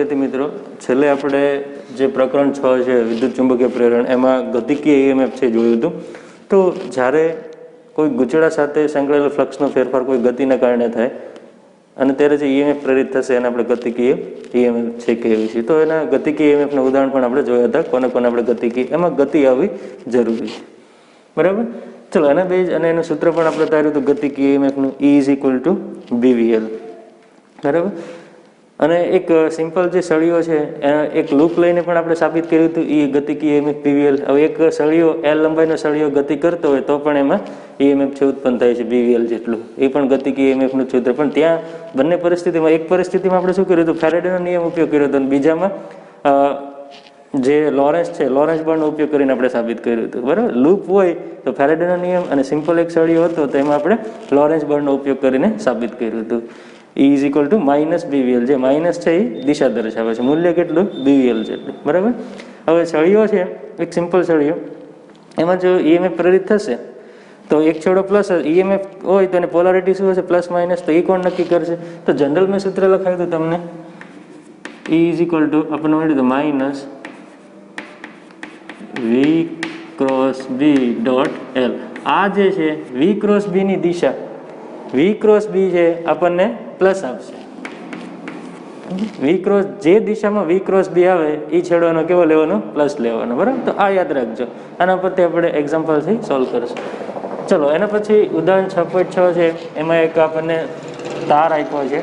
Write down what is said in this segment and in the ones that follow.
વિદ્યાર્થી મિત્રો, છેલ્લે આપણે જે પ્રકરણ 6 છે વિદ્યુત ચુંબકીય પ્રેરણ, એમાં ગતિકીય ઈએમએફ છે જોયું હતું. તો જ્યારે કોઈ ગૂંચળા સાથે સંકળાયેલો ફ્લક્સનો ફેરફાર કોઈ ગતિના કારણે થાય અને ત્યારે જે ઈએમએફ પ્રેરિત થશે એને આપણે ગતિકીય ઈએમએફ છે કહેવી છે. તો એના ગતિકીય ઈએમએફના ઉદાહરણ પણ આપણે જોયા હતા. કોને કોને આપણે ગતિકીય, એમાં ગતિ આવવી જરૂરી છે. બરાબર. ચલો, એના બેઝ અને એનું સૂત્ર પણ આપણે તાર્યું હતું ગતિકીય ઈએમએફનું, E = BVL. બરાબર. અને એક સિમ્પલ જે સળીઓ છે એક લૂપ લઈને પણ આપણે સાબિત કર્યું હતું એ ગતિકીય ઈએમએફ BVL. હવે એક સળીઓ L લંબાઈનો સળીઓ ગતિ કરતો હોય તો પણ એમાં ઈએમએફ છે ઉત્પન્ન થાય છે BVL જેટલું. એ પણ ગતિકીય ઈએમએફનું સૂત્ર. પણ ત્યાં બંને પરિસ્થિતિમાં, એક પરિસ્થિતિમાં આપણે શું કર્યું હતું, ફેરેડેનો નિયમ ઉપયોગ કર્યો હતો, અને બીજામાં જે લોરેન્સ છે, લોરેન્સ બળનો ઉપયોગ કરીને આપણે સાબિત કર્યું હતું. બરાબર. લૂપ હોય તો ફેરેડેનો નિયમ, અને સિમ્પલ એક સળીઓ હતો તો એમાં આપણે લોરેન્સ બળનો ઉપયોગ કરીને સાબિત કર્યું હતું. E = BVL. જે માઇનસ છે એ દિશા દર્શાવે છે. મૂલ્ય કેટલું? BVL જેટલું. બરાબર. હવે સળીઓ છે, એક સિમ્પલ સળીઓ, એમાં જો ઈએમએફ પ્રેરિત થશે તો એક છેડો પ્લસ ઈએમએફ હોય તો એની પોલારિટી શું હશે? Plus minus. તો એ કોણ નક્કી કરશે? તો જનરલ મેં સૂત્ર લખાયું હતું તમને, E = આપણને મળ્યું હતું -V×B.L. આ જે છે V×B ની દિશા, V×B છે આપણને પ્લસ આપશે. જે દિશામાં V×B આવે એ છેડવાનો કેવો લેવાનો? પ્લસ લેવાનો. બરાબર. તો આ યાદ રાખજો. આના પરથી આપણે એક્ઝામ્પલથી સોલ્વ કરીશું. ચલો, એના પછી ઉદાહરણ 6.6 છે. એમાં એક આપણને તાર આપ્યો છે,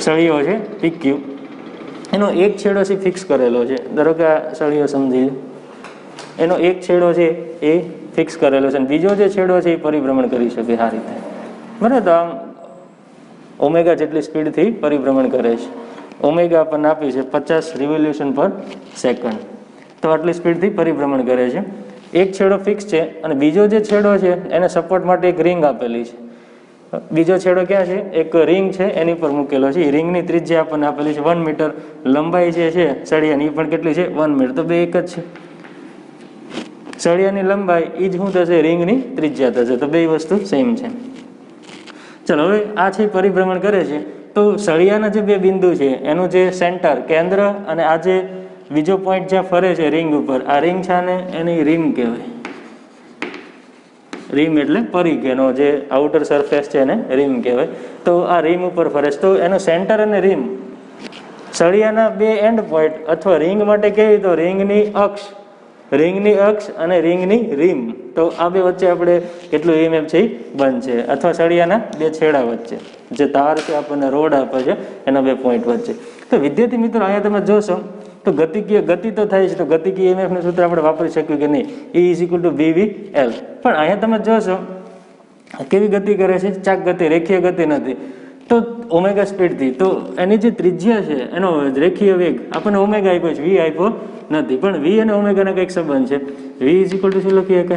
સળીઓ છે PQ. એનો એક છેડો છે ફિક્સ કરેલો છે. ધારો કે આ સળીઓ સમજી, એનો એક છેડો છે એ ફિક્સ કરેલો છે, અને બીજો જે છેડો છે એ પરિભ્રમણ કરી શકે આ રીતે. બરાબર. તો આમ ઓમેગા જેટલી સ્પીડથી પરિભ્રમણ કરે છે. ઓમેગા આપણને આપી છે 50 રિવોલ્યુશન પર સેકન્ડ. તો આટલી સ્પીડથી પરિભ્રમણ કરે છે. એક છેડો ફિક્સ છે, અને બીજો જે છેડો છે એને સપોર્ટ માટે એક રિંગ આપેલી છે. બીજો છેડો ક્યાં છે? એક રિંગ છે એની પર મૂકેલો છે. એ રિંગની ત્રિજ્યા આપણને આપેલી છે 1 મીટર. લંબાઈ જે છે સળિયાની એ પણ કેટલી છે? 1 મીટર. તો બે એક જ છે. સળિયાની લંબાઈ એ જ શું થશે? રિંગની ત્રિજ્યા થશે. તો બે વસ્તુ સેમ છે. ચલો, હવે આ છે પરિભ્રમણ કરે છે. તો સળિયાના જે બે બિંદુ છે એનું જે સેન્ટર, કેન્દ્ર, અને આ જે બીજો પોઈન્ટ જ્યાં ફરે છે રિંગ ઉપર, આ રિંગ છે ને એની રીમ કહેવાય. રીમ એટલે પરિઘ, એનો જે આઉટર સરફેસ છે એને રીમ કહેવાય. તો આ રીમ ઉપર ફરે છે. તો એનો સેન્ટર અને રીમ, સળિયાના બે એન્ડ પોઈન્ટ, અથવા રિંગ માટે કહીએ તો રિંગની અક્ષ, રિંગની અક્ષ અને રિંગની રીમ. તો આ બે વચ્ચે આપણે કેટલું ઈએમએફ છે એ બનશે, અથવા સળિયાના બે છેડા વચ્ચે જે તાર છે આપણને રોડ આપે છે એના બે પોઈન્ટ વચ્ચે. તો વિદ્યાર્થી મિત્રો, અહીંયા તમે જોશો તો ગતિ તો થાય છે. તો ગતિકીય ઈએમએફનું સૂત્ર આપણે વાપરી શકીએ કે નહીં? E = BVL. પણ અહીંયા તમે જોશો કેવી ગતિ કરે છે? ચાક ગતિ, રેખીય ગતિ નથી. તો ઓમેગા સ્પીડથી, તો એની જે ત્રિજ્યા છે એનો રેખીય વેગ આપણને ઓમેગા આપ્યો છે, V આપ્યો નથી. પણ V અને ઓમેગાના કંઈક સંબંધ છે. V = શું લખીએ કે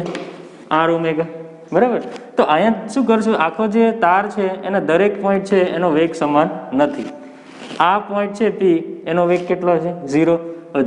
R ઓમેગા. બરાબર. તો અહીંયા શું કરશું? આખો જે તાર છે એના દરેક પોઈન્ટ છે એનો વેગ સમાન નથી. આ પોઈન્ટ છે P, એનો વેગ કેટલો છે? 0.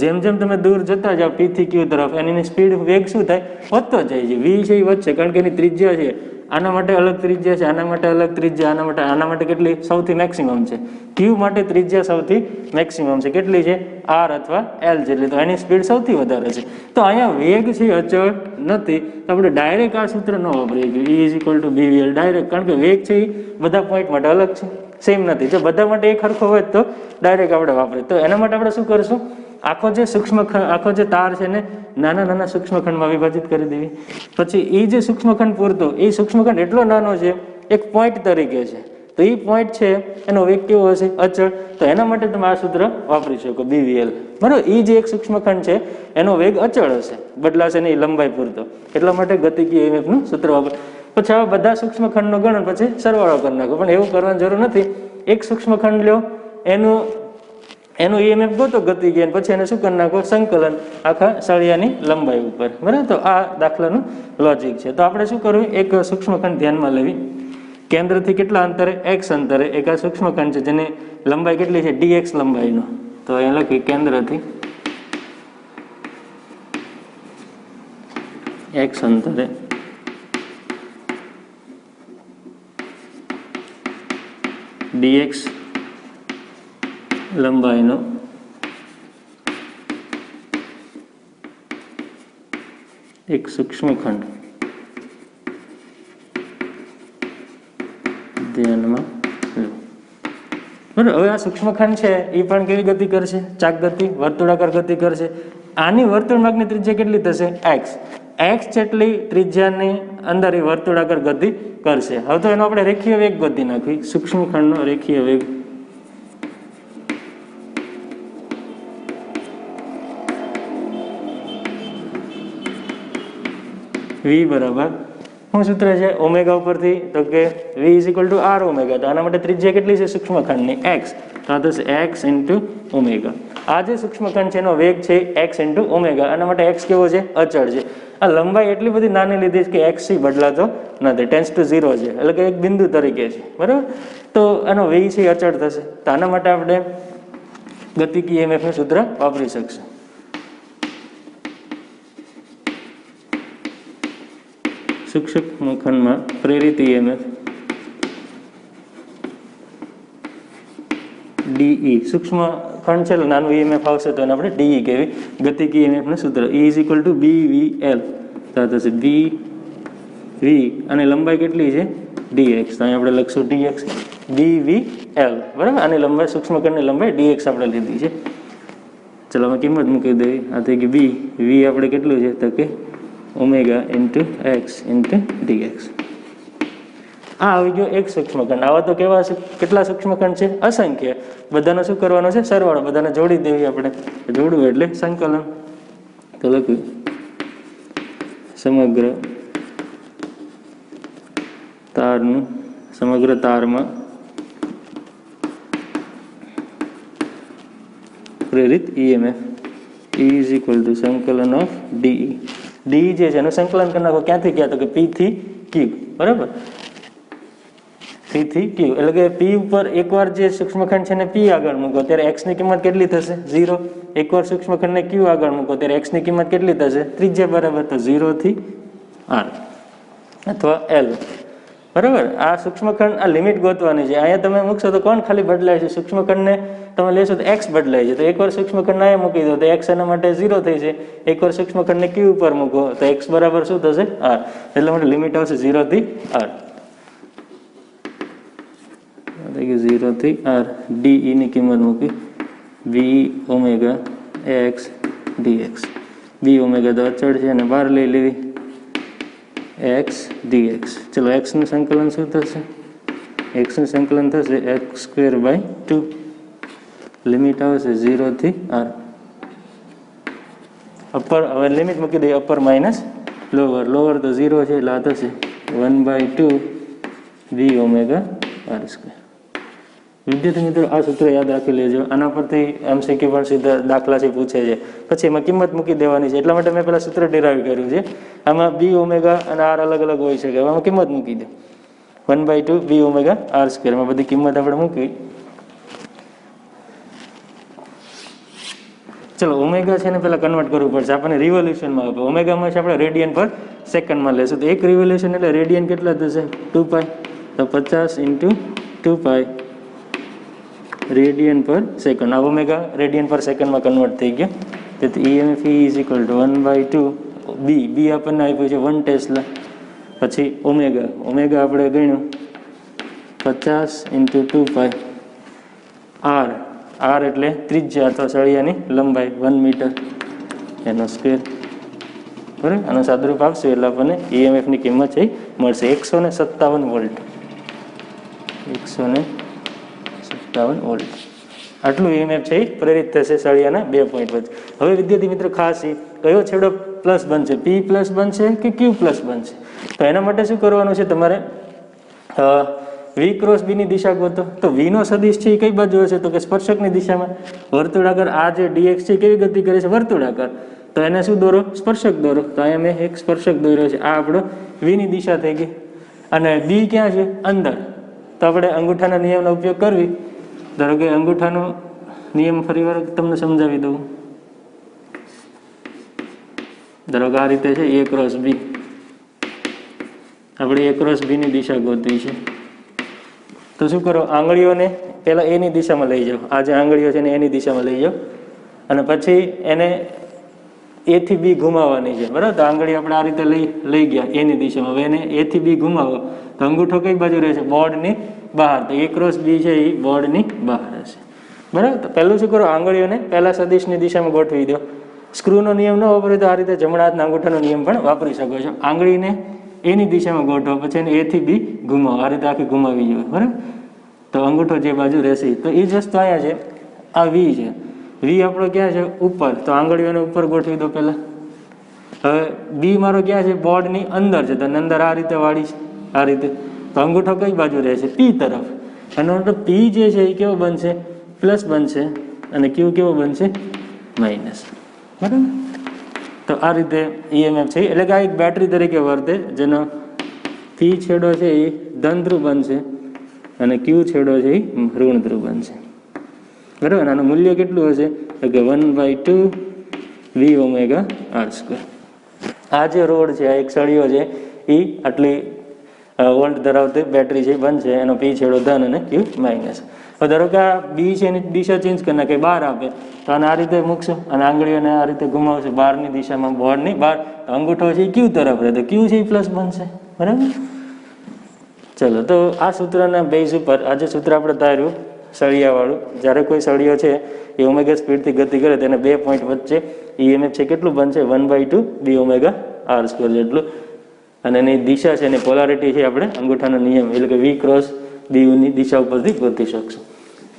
જેમ જેમ તમે દૂર જતા જાઓ P થી Q તરફ, એની સ્પીડ વેગ શું થાય? વધતો જાય છે. V છે એ વધશે, કારણ કે એની ત્રિજ્યા છે. આના માટે અલગ ત્રિજ્યા છે, આના માટે અલગ ત્રિજ્યા, આના માટે કેટલી? સૌથી મેક્સિમમ છે. Q માટે ત્રિજ્યા સૌથી મેક્સિમમ છે. કેટલી છે? R અથવા L જેટલી. તો એની સ્પીડ સૌથી વધારે છે. તો અહીંયા વેગ છે અચળ નથી. તો આપણે ડાયરેક્ટ આ સૂત્ર ન વાપરીએ, E = BVL ડાયરેક્ટ, કારણ કે વેગ છે એ બધા પોઈન્ટ માટે અલગ છે, સેમ નથી. જો બધા માટે એક સરખો હોય તો ડાયરેક્ટ આપણે વાપરીએ. તો એના માટે આપણે શું કરીશું? આખો જે આખો જે તાર છે ને નાના નાના સૂક્ષ્મખંડમાં વિભાજિત કરી દેવી. પછી એ જે સૂક્ષ્મખંડ પૂરતો, એ સૂક્ષ્મખંડ એટલો નાનો છે, એક પોઈન્ટ તરીકે છે. તો એ પોઈન્ટ છે એનો વેગ કેવો હશે? અચળ. તો એના માટે તમે આ સૂત્ર વાપરી શકો, BVL. બરાબર. એ જે એક સૂક્ષ્મખંડ છે એનો વેગ અચળ હશે, બદલાશે નહીં લંબાઈ પૂરતો. એટલા માટે ગતિકીય ઈએમએફનું સૂત્ર વાપરે. પછી હવે બધા સૂક્ષ્મખંડનો ગણ પછી સરવાળો કરી નાખો. પણ એવું કરવાની જરૂર નથી. એક સૂક્ષ્મખંડ લ્યો, એનું ઈએમએફ ગોતો ગતિકીય, પછી એને શું કરી નાખો? સંકલન આખા સળિયાની લંબાઈ ઉપર. બરાબર. તો આ દાખલાનું લોજિક છે. તો આપણે શું કરવું? એક સૂક્ષ્મખંડ ધ્યાનમાં લેવી. કેન્દ્રથી કેટલા અંતરે? X અંતરે એક આ સૂક્ષ્મખંડ છે જેની લંબાઈ કેટલી છે? dx લંબાઈનો. તો અહીંયા લખી કેન્દ્રથી X અંતરે dx લંબાઈનો એક સૂક્ષ્મખંડ ધ્યાનમાં લો. બરાબર, હવે આ સૂક્ષ્મખંડ છે એ પણ કેવી ગતિ કરશે? ચાક ગતિ, વર્તુળાકાર ગતિ કરશે. આની વર્તુળ માર્ગની ત્રિજ્યા કેટલી થશે? એક્સ. એક્સ જેટલી ત્રિજ્યાની અંદર એ વર્તુળાકાર ગતિ કરશે. હવે તો એનો આપણે રેખીય વેગ ગતિ નાખવી. સૂક્ષ્મખંડનો રેખીય વેગ વી બરાબર શું સૂત્ર છે ઓમેગા ઉપરથી? તો કે V is equal to R omega. તો આના માટે ત્રિજ્યા કેટલી છે સૂક્ષ્મખંડની? એક્સ. તો આ થશે એક્સ ઇન્ટુ ઓમેગા. આ જે સૂક્ષ્મખંડ છે એનો વેગ છે એક્સ ઇન્ટુ ઓમેગા. આના માટે એક્સ કેવો છે? અચળ છે. આ લંબાઈ એટલી બધી નાની લીધી છે કે એક્સ બદલાતો નથી, ટેન્સ ટુ 0 છે, એટલે કે એક બિંદુ તરીકે છે. બરાબર, તો આનો વી છે અચળ થશે. તો આના માટે આપણે ગતિકીય EMF નું સૂત્ર વાપરી શકશું. સૂક્ષ્મખંડમાં પ્રેરિત EMF DE. સૂક્ષ્મખંડ છે નાનું EMF આવશે તો એને આપણે DE કહેવી. ગતિકીય EMF નું સૂત્ર E is equal two BVL. તો થશે BV અને લંબાઈ કેટલી છે? dx. તો અહીં આપણે લખશું dx BVL. બરાબર, આની લંબાઈ સૂક્ષ્મખંડની લંબાઈ dx આપણે લીધી છે. ચલો અમે કિંમત મૂકી દેવી. આ થઈ ગઈ V આપણે કેટલું છે? તો કે omega into X into DX. આ આવી ગયો એક સૂક્ષ્મખંડ. આવા તો કેવા છે? કેટલા સૂક્ષ્મખંડ છે? અસંખ્ય. બધાનો શું કરવાનો છે? સરવાળો. બધાને જોડી દેવી આપણે. જોડવું એટલે સંકલન. તો લખ્યું સમગ્ર તારનું, સમગ્ર તારમાં પ્રેરિત EMF E is equal two સંકલન ઓફ DE. DE જે છે એનું સંકલન કરી નાખો. ક્યાંથી ક્યાં? તો કે P થી Q. બરાબર, P થી Q. એટલે કે P ઉપર એકવાર જે સૂક્ષ્મખંડ છે ને P આગળ મૂકો ત્યારે x ની કિંમત કેટલી થશે? 0. એકવાર સૂક્ષ્મખંડને Q આગળ મૂકો ત્યારે x ની કિંમત કેટલી થશે? ત્રિજ્યા બરાબર તો 0 થી R અથવા L. બરાબર, આ સૂક્ષ્મખંડ આ લિમિટ ગોતવાની છે. અહીંયા તમે મૂકશો તો કોણ ખાલી બદલાય છે? સૂક્ષ્મખંડને તમે લેશો તો x બદલાય છે. તો એકવાર સૂક્ષ્મખંડ અહીંયા મૂકી દો તો x એના માટે 0 થઈ છે. એકવાર સૂક્ષ્મખંડને Q ઉપર મૂકો તો x બરાબર શું થશે? R. એટલે માટે લિમિટ આવશે 0 થી R. 0 થી R. DE ની કિંમત મૂકી V omega x dx. B omega તો અચળ છે અને બહાર લઈ લેવી x dx. ચલો x નું સંકલન શું થશે? x નું સંકલન થશે x²/2. લિમિટ આવશે 0 થી R. અપર હવે લિમિટ મૂકી દઈએ અપર માઇનસ લોઅર. લોઅર તો 0 છે એટલે આ થશે 1/2 V ઓમેગા R². વિદ્યાર્થી મિત્રો આ સૂત્ર યાદ રાખી લેજો. આના પરથી MCQ પણ સીધા દાખલાથી પૂછે છે. પછી એમાં કિંમત મૂકી દેવાની છે. એટલા માટે મેં પેલા સૂત્ર ડિરાઈવ કર્યું છે. આમાં B ઓમેગા અને R અલગ અલગ હોઈ શકે. આમાં કિંમત મૂકી દે 1/2 V ઓમેગા R². એમાં બધી કિંમત આપણે મૂકવી. ચલો ઓમેગા છે ને પેલા કન્વર્ટ કરવું પડશે. આપણને રિવોલ્યુશનમાં આપે. ઓમેગામાં છે આપણે રેડિયન પર સેકન્ડમાં લેશું. તો એક રિવોલ્યુશન એટલે રેડિયન કેટલા થશે? 2π. તો 50 ઇન્ટુ 2π રેડિયન પર સેકન્ડ. આ ઓમેગા રેડિયન પર સેકન્ડમાં કન્વર્ટ થઈ ગયો. તેથી EMF is equal two 1/2 B આપણને આપ્યું છે 1 ટેસ્લા. પછી ઓમેગા. ઓમેગા આપણે ગણ્યું 50 ઇન્ટુ 2π R. R એટલે ત્રિજ્યા અથવા સળિયાની લંબાઈ 1 મીટર એનો સ્ક્વેર. બરાબર, આનું સાદુરૂપ આપશે એટલે આપણને EMF ની કિંમત છે મળશે 157 વોલ્ટ. 157 વોલ્ટ. આટલું EMF છે પ્રેરિત થશે સળિયાના 2 પોઈન્ટ વચ્ચે. હવે વિદ્યાર્થી મિત્રો ખાસ કયો છેડો પ્લસ બનશે? P પ્લસ બનશે કે Q પ્લસ બનશે? તો એના માટે શું કરવાનું છે તમારે? V ક્રોસ B ની દિશા ગોતો. તો V નો સદિશ છે એ કઈ બાજુ હશે? તો કે સ્પર્શકની દિશામાં. વર્તુળાકાર આ જે dx છે કેવી ગતિ કરે છે? વર્તુળાકાર. તો એને શું દોરો? સ્પર્શક દોરો. તો અહીંયા મેં એક સ્પર્શક દોર્યો છે. આ આપણો V ની દિશા થઈ ગઈ. અને B ક્યાં છે? અંદર. તો આપણે અંગૂઠાના નિયમનો ઉપયોગ કરવી. ધારો કે અંગૂઠાનો નિયમ ફરીવાર તમને સમજાવી દઉં. ધારો કે આ રીતે છે A ક્રોસ B. આપણે A ક્રોસ B ની દિશા ગોતવી છે. તો શું કરો? આંગળીઓને પહેલા A ની દિશામાં લઈ જાઓ. આ જે આંગળીઓ છે ને એની દિશામાં લઈ જાઓ અને પછી એને એ થી બી ઘુમાવવાની છે, બરાબર. તો આંગળી આપણે આ રીતે લઈ ગયા એની દિશામાં. હવે એને એ થી બી ઘુમાવો તો અંગૂઠો કઈ બાજુ રહેશે? બોર્ડની બહાર. તો A ક્રોસ B છે એ બોર્ડની બહાર હશે, બરાબર. તો પહેલું શું કરો, આંગળીઓને પહેલા સદિશની દિશામાં ગોઠવી દો. સ્ક્રૂનો નિયમ ન વાપરે તો આ રીતે જમણા હાથના અંગૂઠાનો નિયમ પણ વાપરી શકો છો. આંગળીને એની દિશામાં ગોઠવો, પછી એને A થી B ઘુમાવો, આ રીતે આખી ઘુમાવી જોઈએ, બરાબર. તો અંગૂઠો જે બાજુ રહેશે. તો એ જ વસ્તુ અહીંયા છે. આ V છે, V આપણો ક્યાં છે? ઉપર. તો આંગળીઓને ઉપર ગોઠવી દો પહેલા. હવે B મારો ક્યાં છે? બોર્ડની અંદર છે. તો અંદર આ રીતે વાળી છે, આ રીતે. તો અંગૂઠો કઈ બાજુ રહેશે? P તરફ. એનો મતલબ P જે છે એ કેવો બનશે? પ્લસ બનશે, અને Q કેવો બનશે? માઇનસ, બરાબર. તો આ રીતે EMF છે, એટલે કે આ એક બેટરી તરીકે વર્તે, જેનો P છેડો છે એ ધન ધ્રુવ બનશે અને Q છેડો છે એ ઋણ ધ્રુવ બનશે, બરાબર. આનું મૂલ્ય કેટલું હશે? તો કે 1/2 V ઓમેગા R². આ જે રોડ છે, આ એક સળિયો છે, એ આટલી વોલ્ટ ધરાવતી બેટરી છે બનશે. એનો P છેડો ધન અને Q માઇનસ. હવે ધારો કે આ B છે એની દિશા ચેન્જ કરી નાખે, બહાર આપે, તો આને આ રીતે મૂકશો અને આંગળીઓને આ રીતે ઘુમાવશે બહારની દિશામાં, બોર્ડની બહાર. તો અંગૂઠો છે એ Q તરફ રહે, તો Q છે એ પ્લસ બનશે, બરાબર. ચલો, તો આ સૂત્રના બેઝ ઉપર આજે સૂત્ર આપણે ધાર્યું સળિયાવાળું. જ્યારે કોઈ સળિયો છે એ ઓમેગા સ્પીડથી ગતિ કરે તેને 2 પોઈન્ટ વચ્ચે EMF છે કેટલું બનશે? 1/2 B ઓમેગા R² જેટલું. અને એની દિશા છે, એની પોલારિટી છે, આપણે અંગૂઠાનો નિયમ એટલે કે V ક્રોસ B ની દિશા ઉપરથી ગોતી શકશું.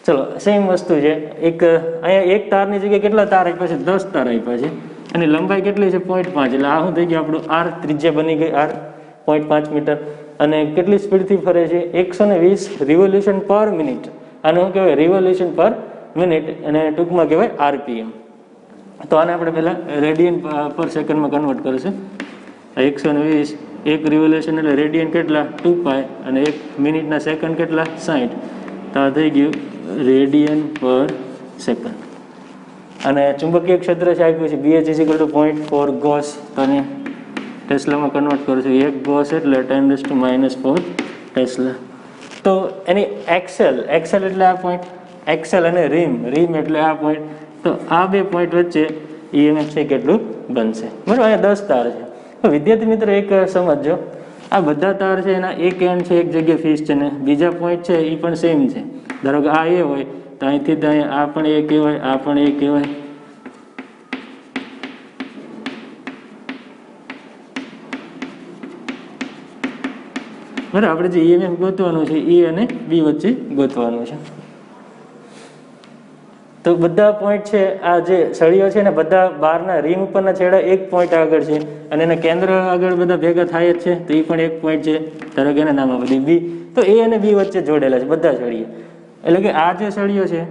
ચલો, સેમ વસ્તુ છે. અહીંયા એક તારની જગ્યાએ કેટલા તાર આપ્યા છે? 10 તાર આપ્યા છે. એની લંબાઈ કેટલી છે? 0.5. એટલે આ શું થઈ ગયું આપણું? R ત્રિજ્યા બની ગઈ, R 0.5 મીટર. અને કેટલી સ્પીડથી ફરે છે? 120 રિવોલ્યુશન પર મિનિટ. આને શું કહેવાય? રિવોલ્યુશન પર મિનિટ, અને ટૂંકમાં કહેવાય RPM. તો આને આપણે પહેલાં રેડિયન પર સેકન્ડમાં કન્વર્ટ કરીશું. 120 એક રિવોલ્યુશન એટલે રેડિયન કેટલા? 2π. અને એક મિનિટના સેકન્ડ કેટલા? 60. તો આ થઈ ગયું રેડિયન પર સેકન્ડ. અને ચુંબકીય ક્ષેત્ર છે આપ્યું છે BH = 0.4 ગોસ. તો એને ટેસ્લામાં કન્વર્ટ કરું છું. 1 ગોસ એટલે 10⁻⁴ ટેસ્લા. તો એની એક્સેલ એટલે આ પોઈન્ટ, એક્સેલ અને રીમ એટલે આ પોઈન્ટ. તો આ બે પોઈન્ટ વચ્ચે EMF છે કેટલું બનશે, બરાબર. અહીંયા 10 તાર છે. તો વિદ્યાર્થી મિત્રો એક સમજો, આ બધા તાર છે એના એક એન્ડ છે એક જગ્યાએ ફિક્સ છે, ને બીજા પોઈન્ટ છે એ પણ સેમ છે. ધારો કે આ A હોય તો અહીંથી અહીંયા આ પણ A કહેવાય, આ પણ A કહેવાય. બરાબર. આપણે જે EMF ગોતવાનું છે E અને B વચ્ચે ગોતવાનું છે. તો બધા પોઈન્ટ છે, આ જે સળિયો છે ને, બધા બહારના રીમ ઉપરના છેડા એક પોઈન્ટ આગળ છે, અને એના કેન્દ્ર આગળ બધા ભેગા થાય જ છે. તો એ પણ એક પોઈન્ટ છે. ધારો કે એના નામ બધી B. તો A અને B વચ્ચે જોડેલા છે બધા સળિયા. એટલે કે આ જે સળિયો છે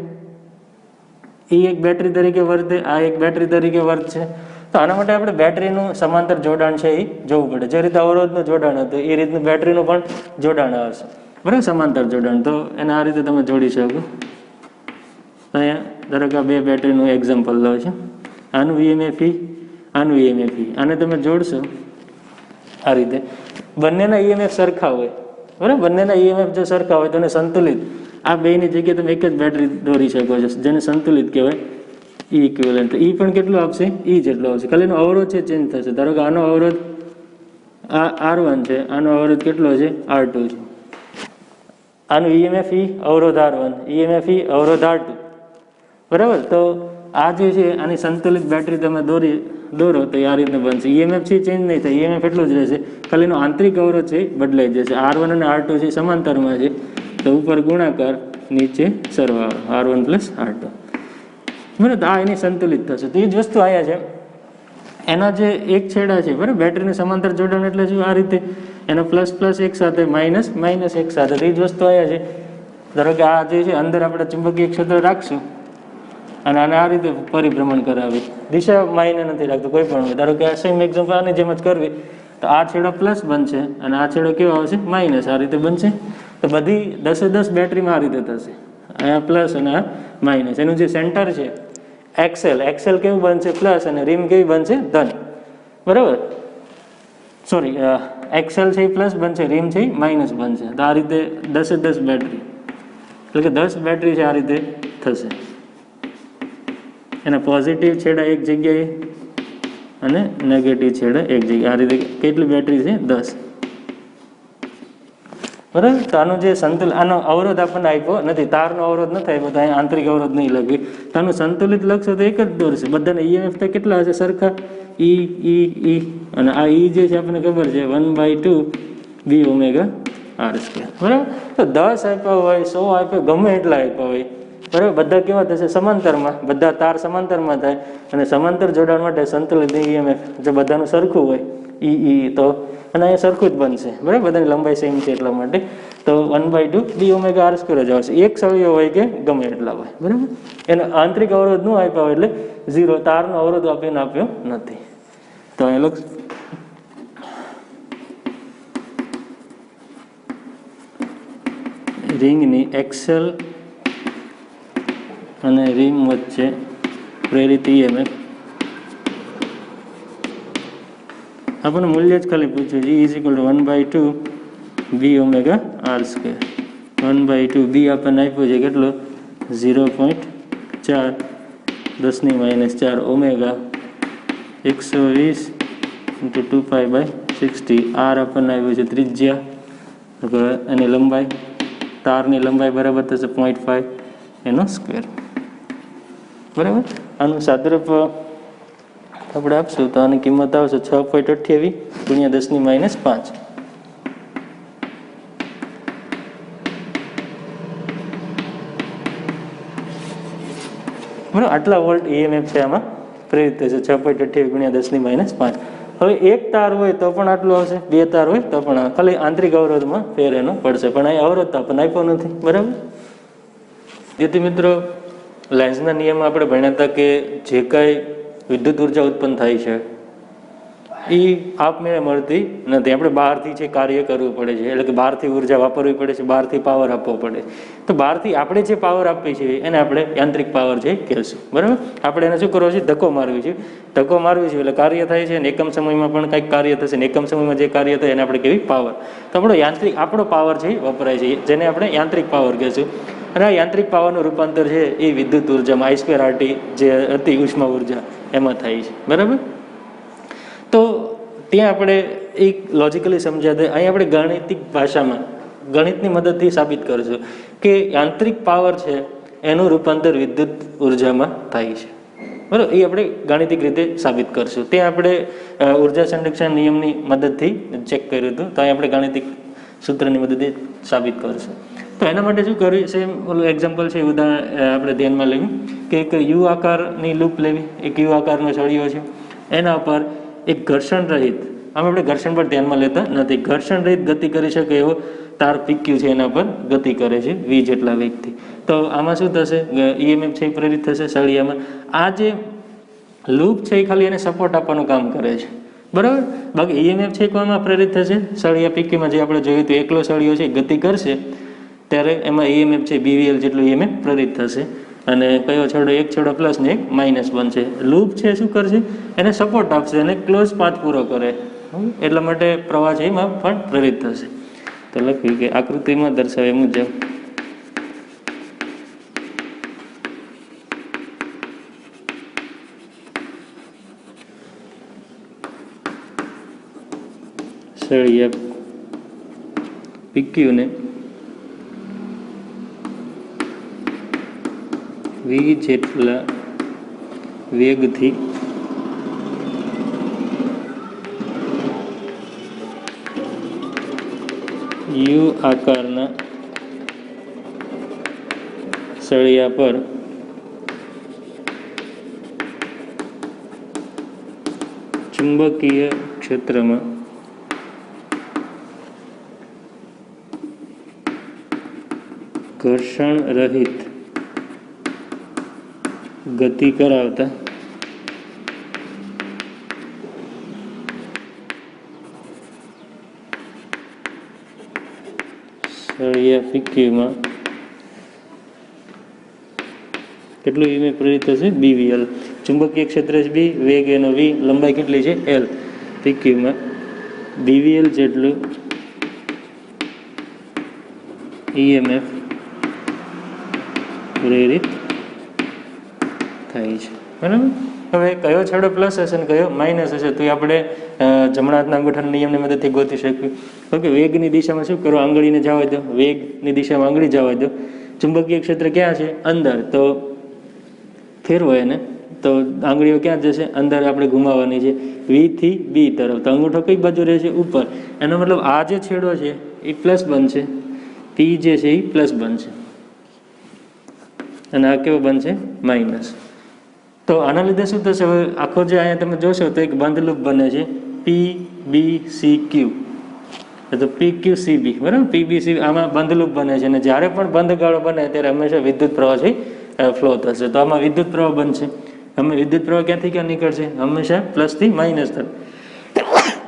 એ એક બેટરી તરીકે વર્તે, આ એક બેટરી તરીકે વર્તશે. તો આના માટે આપણે બેટરીનું સમાંતર જોડાણ છે એ જોવું પડે. જે રીતે અવરોધનું જોડાણ હતું એ રીતનું બેટરીનું પણ જોડાણ આવશે, બરાબર, સમાંતર જોડાણ. તો એને આ રીતે તમે જોડી શકો. અહીંયા ધારો કે 2 બેટરીનું એક્ઝામ્પલ લો છે. આનું EMF E, આનું EMF E. આને તમે જોડશો આ રીતે. બંનેના EMF સરખા હોય, બરાબર. બંનેના EMF જો સરખા હોય તો એને સંતુલિત, આ બેની જગ્યાએ તમે એક જ બેટરી દોરી શકો છો, જેને સંતુલિત કહેવાય, E ઇક્વિવેલન્ટ. તો E પણ કેટલું આપશે? E જેટલો આવશે. ખાલી એનો અવરોધ છે ચેન્જ થશે. ધારો કે આનો અવરોધ આ R1 છે, આનો અવરોધ કેટલો છે? R2 છે. આનું EMF E, અવરોધ R1, EMF E, અવરોધ R2, બરાબર. તો આ જે છે આની સંતુલિત બેટરી તમે દોરો તો આ રીતે બનશે. EMF છે ચેન્જ નહીં થાય, EMF એટલું જ રહેશે. ખાલી એનો આંતરિક અવરોધ છે બદલાઈ જશે. R1 અને R2 છે સમાંતરમાં છે, તો ઉપર ગુણાકાર, નીચે સરવાળો, R1 + R2, બરાબર. આ એની સંતુલિત થશે. તો એ જ વસ્તુ અહીંયા છે. એના જે એક છેડા છે, બરાબર, બેટરીનું સમાંતર જોડાણ એટલે શું? આ રીતે એનો પ્લસ એક સાથે, માઇનસ એક સાથે. તો એ જ વસ્તુ અહીંયા છે. ધારો કે આ જે છે અંદર આપણે ચુંબકીય ક્ષેત્ર રાખશું અને આને આ રીતે પરિભ્રમણ કરાવી, દિશા માયને નથી રાખતું કોઈ પણ હોય. ધારો કે આ સેમ એક્ઝામ્પલ આની જેમ જ કરવી, તો આ છેડો પ્લસ બનશે અને આ છેડો કેવો આવશે? માઇનસ. આ રીતે બનશે. તો બધી 10 બેટરીમાં આ રીતે થશે, અહીંયા પ્લસ અને આ માઇનસ. એનું જે સેન્ટર છે એક્સેલ કેવું બનશે? પ્લસ, અને રીમ કેવી બનશે? ધન, બરાબર. સોરી, એક્સેલ છે એ પ્લસ બનશે, રીમ છે એ માઇનસ બનશે. તો આ રીતે 10 બેટરી, એટલે કે 10 બેટરી છે આ રીતે થશે. એના પોઝિટિવ છેડા એક જગ્યાએ અને નેગેટિવ છેડે એક જગ્યા. આ રીતે કેટલી બેટરી છે? 10. બરાબર. તો આનું જે સંતુલન, આનો અવરોધ આપણને આપ્યો નથી, તારનો અવરોધ નથી આપ્યો, તો અહીંયા આંતરિક અવરોધ નહીં લખી. તો આનું સંતુલિત લખશો તો એક જ દોરશે. બધાને ઈએમએફ તો કેટલા હશે? સરખા. ઈ અને આ ઈ જે છે આપણને ખબર છે 1/2 બી ઓમેગા આર સ્ક્વેર. બરાબર. તો 10 આપ્યા હોય, 100 આપ્યા, ગમે એટલા આપ્યા હોય, બરાબર, બધા કેવા થશે? સમાંતરમાં. બધા તાર સમાંતરમાં થાય, અને સમાંતર જોડાણ માટે સંતુલિત ઈએમએફ જો બધાનું સરખું હોય ઈ તો, અને અહીંયા સરખું જ બનશે. બરાબર. બધાની લંબાઈ સેમ છે એટલા માટે. તો 1/2 બી ઓમેગા આર સ્ક્વેર જ આવશે. એક સળિયો હોય કે ગમે એટલા હોય. બરાબર. એને આંતરિક અવરોધ નું આપ્યા હોય એટલે 0. તારનો અવરોધ આપીને આપ્યો નથી. તો એ લોકો રિંગની એક્સેલ અને રિમ વચ્ચે પ્રેરિત ઈએમએફ આપણને મૂલ્ય જ ખાલી પૂછ્યું છે. E = 1/2 બી ઓમેગા આર સ્ક્વેર. 1/2 બી આપણને આપ્યું છે કેટલો? 0.4 × 10⁻⁴ ઓમેગા 120 × 2π/60. આર આપણને આવ્યું છે ત્રિજ્યા, અને લંબાઈ, તારની લંબાઈ બરાબર થશે 0.5 એનો સ્ક્વેર. બરાબર. આનું સાદરૂપ આપણે આપશું તો આની કિંમત આવશે 6.28 × 10⁻⁵. બરાબર. આટલા વોલ્ટ ઈએમએફ છે આમાં પ્રેરિત થશે 6.28 × 10⁻⁵. હવે એક તાર હોય તો પણ આટલું આવશે, બે તાર હોય તો પણ, ખાલી આંતરિક અવરોધમાં ફેર એનો પડશે, પણ અહીં અવરોધ તો આપણને આપ્યો નથી. બરાબર. જેથી મિત્રો લેન્ઝના નિયમમાં આપણે ભણ્યા હતા કે જે કાંઈ વિદ્યુત ઉર્જા ઉત્પન્ન થાય છે એ આપમેળે મળતી નથી. આપણે બહારથી છે કાર્ય કરવું પડે છે, એટલે કે બહારથી ઉર્જા વાપરવી પડે છે, બહારથી પાવર આપવો પડે. તો બહારથી આપણે જે પાવર આપીએ છીએ એને આપણે યાંત્રિક પાવર છે કહેશું. બરાબર. આપણે એને શું કરવો છે? ધક્કો મારવી છે. ધક્કો મારવી છે એટલે કાર્ય થાય છે, અને એકમ સમયમાં પણ કંઈક કાર્ય થશે, ને એકમ સમયમાં જે કાર્ય થાય એને આપણે કહેવી પાવર. તો આપણો પાવર છે વપરાય છે, જેને આપણે યાંત્રિક પાવર કહેશું. અને આ યાંત્રિક પાવરનું રૂપાંતર છે એ વિદ્યુત ઉર્જામાં I²RT જે હતી ઉષ્મા ઉર્જા એમાં થાય છે. બરાબર. તો ત્યાં આપણે એક લોજિકલી સમજ્યા હતા. અહીં આપણે ગાણિતિક ભાષામાં ગણિતની મદદથી સાબિત કરીશું કે યાંત્રિક પાવર છે એનું રૂપાંતર વિદ્યુત ઉર્જામાં થાય છે. બરાબર. એ આપણે ગાણિતિક રીતે સાબિત કરીશું. ત્યાં આપણે ઉર્જા સંરક્ષણ નિયમની મદદથી ચેક કર્યું હતું, તો અહીં આપણે ગાણિતિક સૂત્રની મદદથી સાબિત કરીશું. તો એના માટે શું કરવું? સેમ ઓલું એક્ઝામ્પલ છે, ઉદાહરણ આપણે ધ્યાનમાં લેવું કે એક યુ આકારની લૂપ લેવી. એક યુ આકારનો સળિયો છે, એના પર એક ઘર્ષણ રહિત, આમ આપણે ઘર્ષણ પર ધ્યાનમાં લેતા નથી, ઘર્ષણ રહિત ગતિ કરી શકે એવો તાર પીક્યુ છે, એના પર ગતિ કરે છે v જેટલા વેગથી. તો આમાં શું થશે? ઈએમએફ છે એ પ્રેરિત થશે સળિયામાં. આ જે લૂપ છે એ ખાલી એને સપોર્ટ આપવાનું કામ કરે છે. બરાબર. બાકી ઈએમએફ છે કોમાં પ્રેરિત થશે? સળિયા પીક્યુમાં. જે આપણે જોયું તો એકલો સળિયો છે ગતિ કરશે ત્યારે એમાં ઈએમએફ છે BVL જેટલું ઈએમએફ પ્રેરિત થશે, અને કયો છેડો? એક છેડો પ્લસ ને એક માઇનસ બનશે. લૂપ છે શું કરશે? એને સપોર્ટ આપશે અને ક્લોઝ પાથ પૂરો કરે, એટલા માટે પ્રવાહ છે એમાં પણ પ્રેરિત થશે. તો લખ્યું કે આકૃતિમાં દર્શાવ્યા મુજબ સળિયા પીક્યુને v જેટલા વેગથી યુ આકારના સળિયા પર ચુંબકીય ક્ષેત્રમાં ઘર્ષણ રહિત ગતિ કરાવતા સળિયા પીક્યુમાં કેટલું ઈએમએફ પ્રેરિત થશે? BVL. ચુંબકીય ક્ષેત્ર છે B, વેગ એનો v, લંબાઈ કેટલી છે L. પીક્યુમાં BVL જેટલું ઈએમએફ પ્રેરિત થાય છે. બરાબર. હવે કયો છેડો પ્લસ હશે ને કયો માઇનસ હશે તો એ આપણે જમણા હાથના અંગૂઠાના નિયમની મદદથી ગોતી શકીએ. ઓકે, વેગની દિશામાં શું કરો, આંગળીને જવા દો, વેગની દિશામાં આંગળી જવા દો. ચુંબકીય ક્ષેત્ર ક્યાં છે? અંદર. તો ફેરવો એને તો આંગળીઓ ક્યાં જશે? અંદર આપણે ઘુમાવવાની છે, વી થી બી તરફ. તો અંગૂઠો કઈ બાજુ રહેશે? ઉપર. એનો મતલબ આ જે છેડો છે એ પ્લસ બનશે, પી જે છે એ પ્લસ બનશે, અને આ કેવો બનશે? માઇનસ. તો આના લીધે શું થશે? હવે આખો જે અહીંયા તમે જોશો તો એક બંધ લૂપ બને છે, પી બી સી ક્યુ. તો પી ક્યુ સી બી, બરાબર, પી બી સી, આમાં બંધ લૂપ બને છે. અને જ્યારે પણ બંધ ગાળો બને ત્યારે હંમેશા વિદ્યુત પ્રવાહ છે ફ્લો થશે. તો આમાં વિદ્યુત પ્રવાહ બનશે. અમે વિદ્યુત પ્રવાહ ક્યાંથી ક્યાં નીકળશે? હંમેશા પ્લસથી માઇનસ તરફ.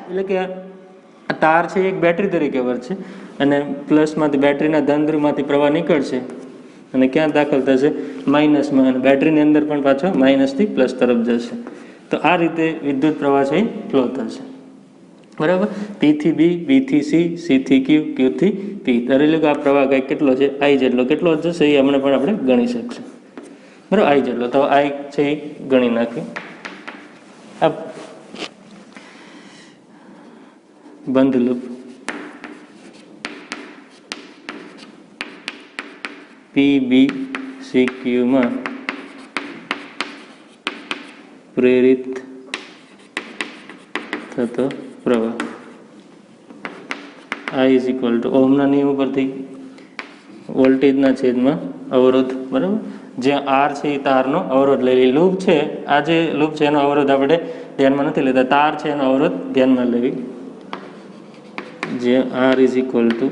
એટલે કે આ તાર છે એક બેટરી તરીકે વર્તશે, અને પ્લસમાંથી બેટરીના ધન ધ્રુવમાંથી પ્રવાહ નીકળશે અને ક્યાં દાખલ થશે? માઇનસમાં. અને બેટરીની અંદર પણ પાછો માઇનસથી પ્લસ તરફ જશે. તો આ રીતે વિદ્યુત પ્રવાહ છે ફ્લો થશે, બરાબર. પી થી બી, બી થી સી, સી થી ક્યુ, ક્યુ થી પી. ધરેલો આ પ્રવાહ કંઈક કેટલો છે? આઈ જેટલો. કેટલો જશે એ હમણાં પણ આપણે ગણી શકશું, બરાબર, આઈ જેટલો. તો આઈ છે એ ગણી નાખી. આ બંધ લૂપ પી બી સી ક્યુમાં પ્રેરિત થતો પ્રવાહ I ઇઝ ઇક્વલ ટુ ઓહમના નિયમ ઉપરથી વોલ્ટેજના છેદમાં અવરોધ, બરાબર. જ્યાં આર છે એ તારનો અવરોધ લઈ લઈએ. લૂપ છે, આ જે લૂપ છે એનો અવરોધ આપણે ધ્યાનમાં નથી લેતા. તાર છે એનો અવરોધ ધ્યાનમાં લેવી. જ્યાં આર ઇઝ ઇક્વલ ટુ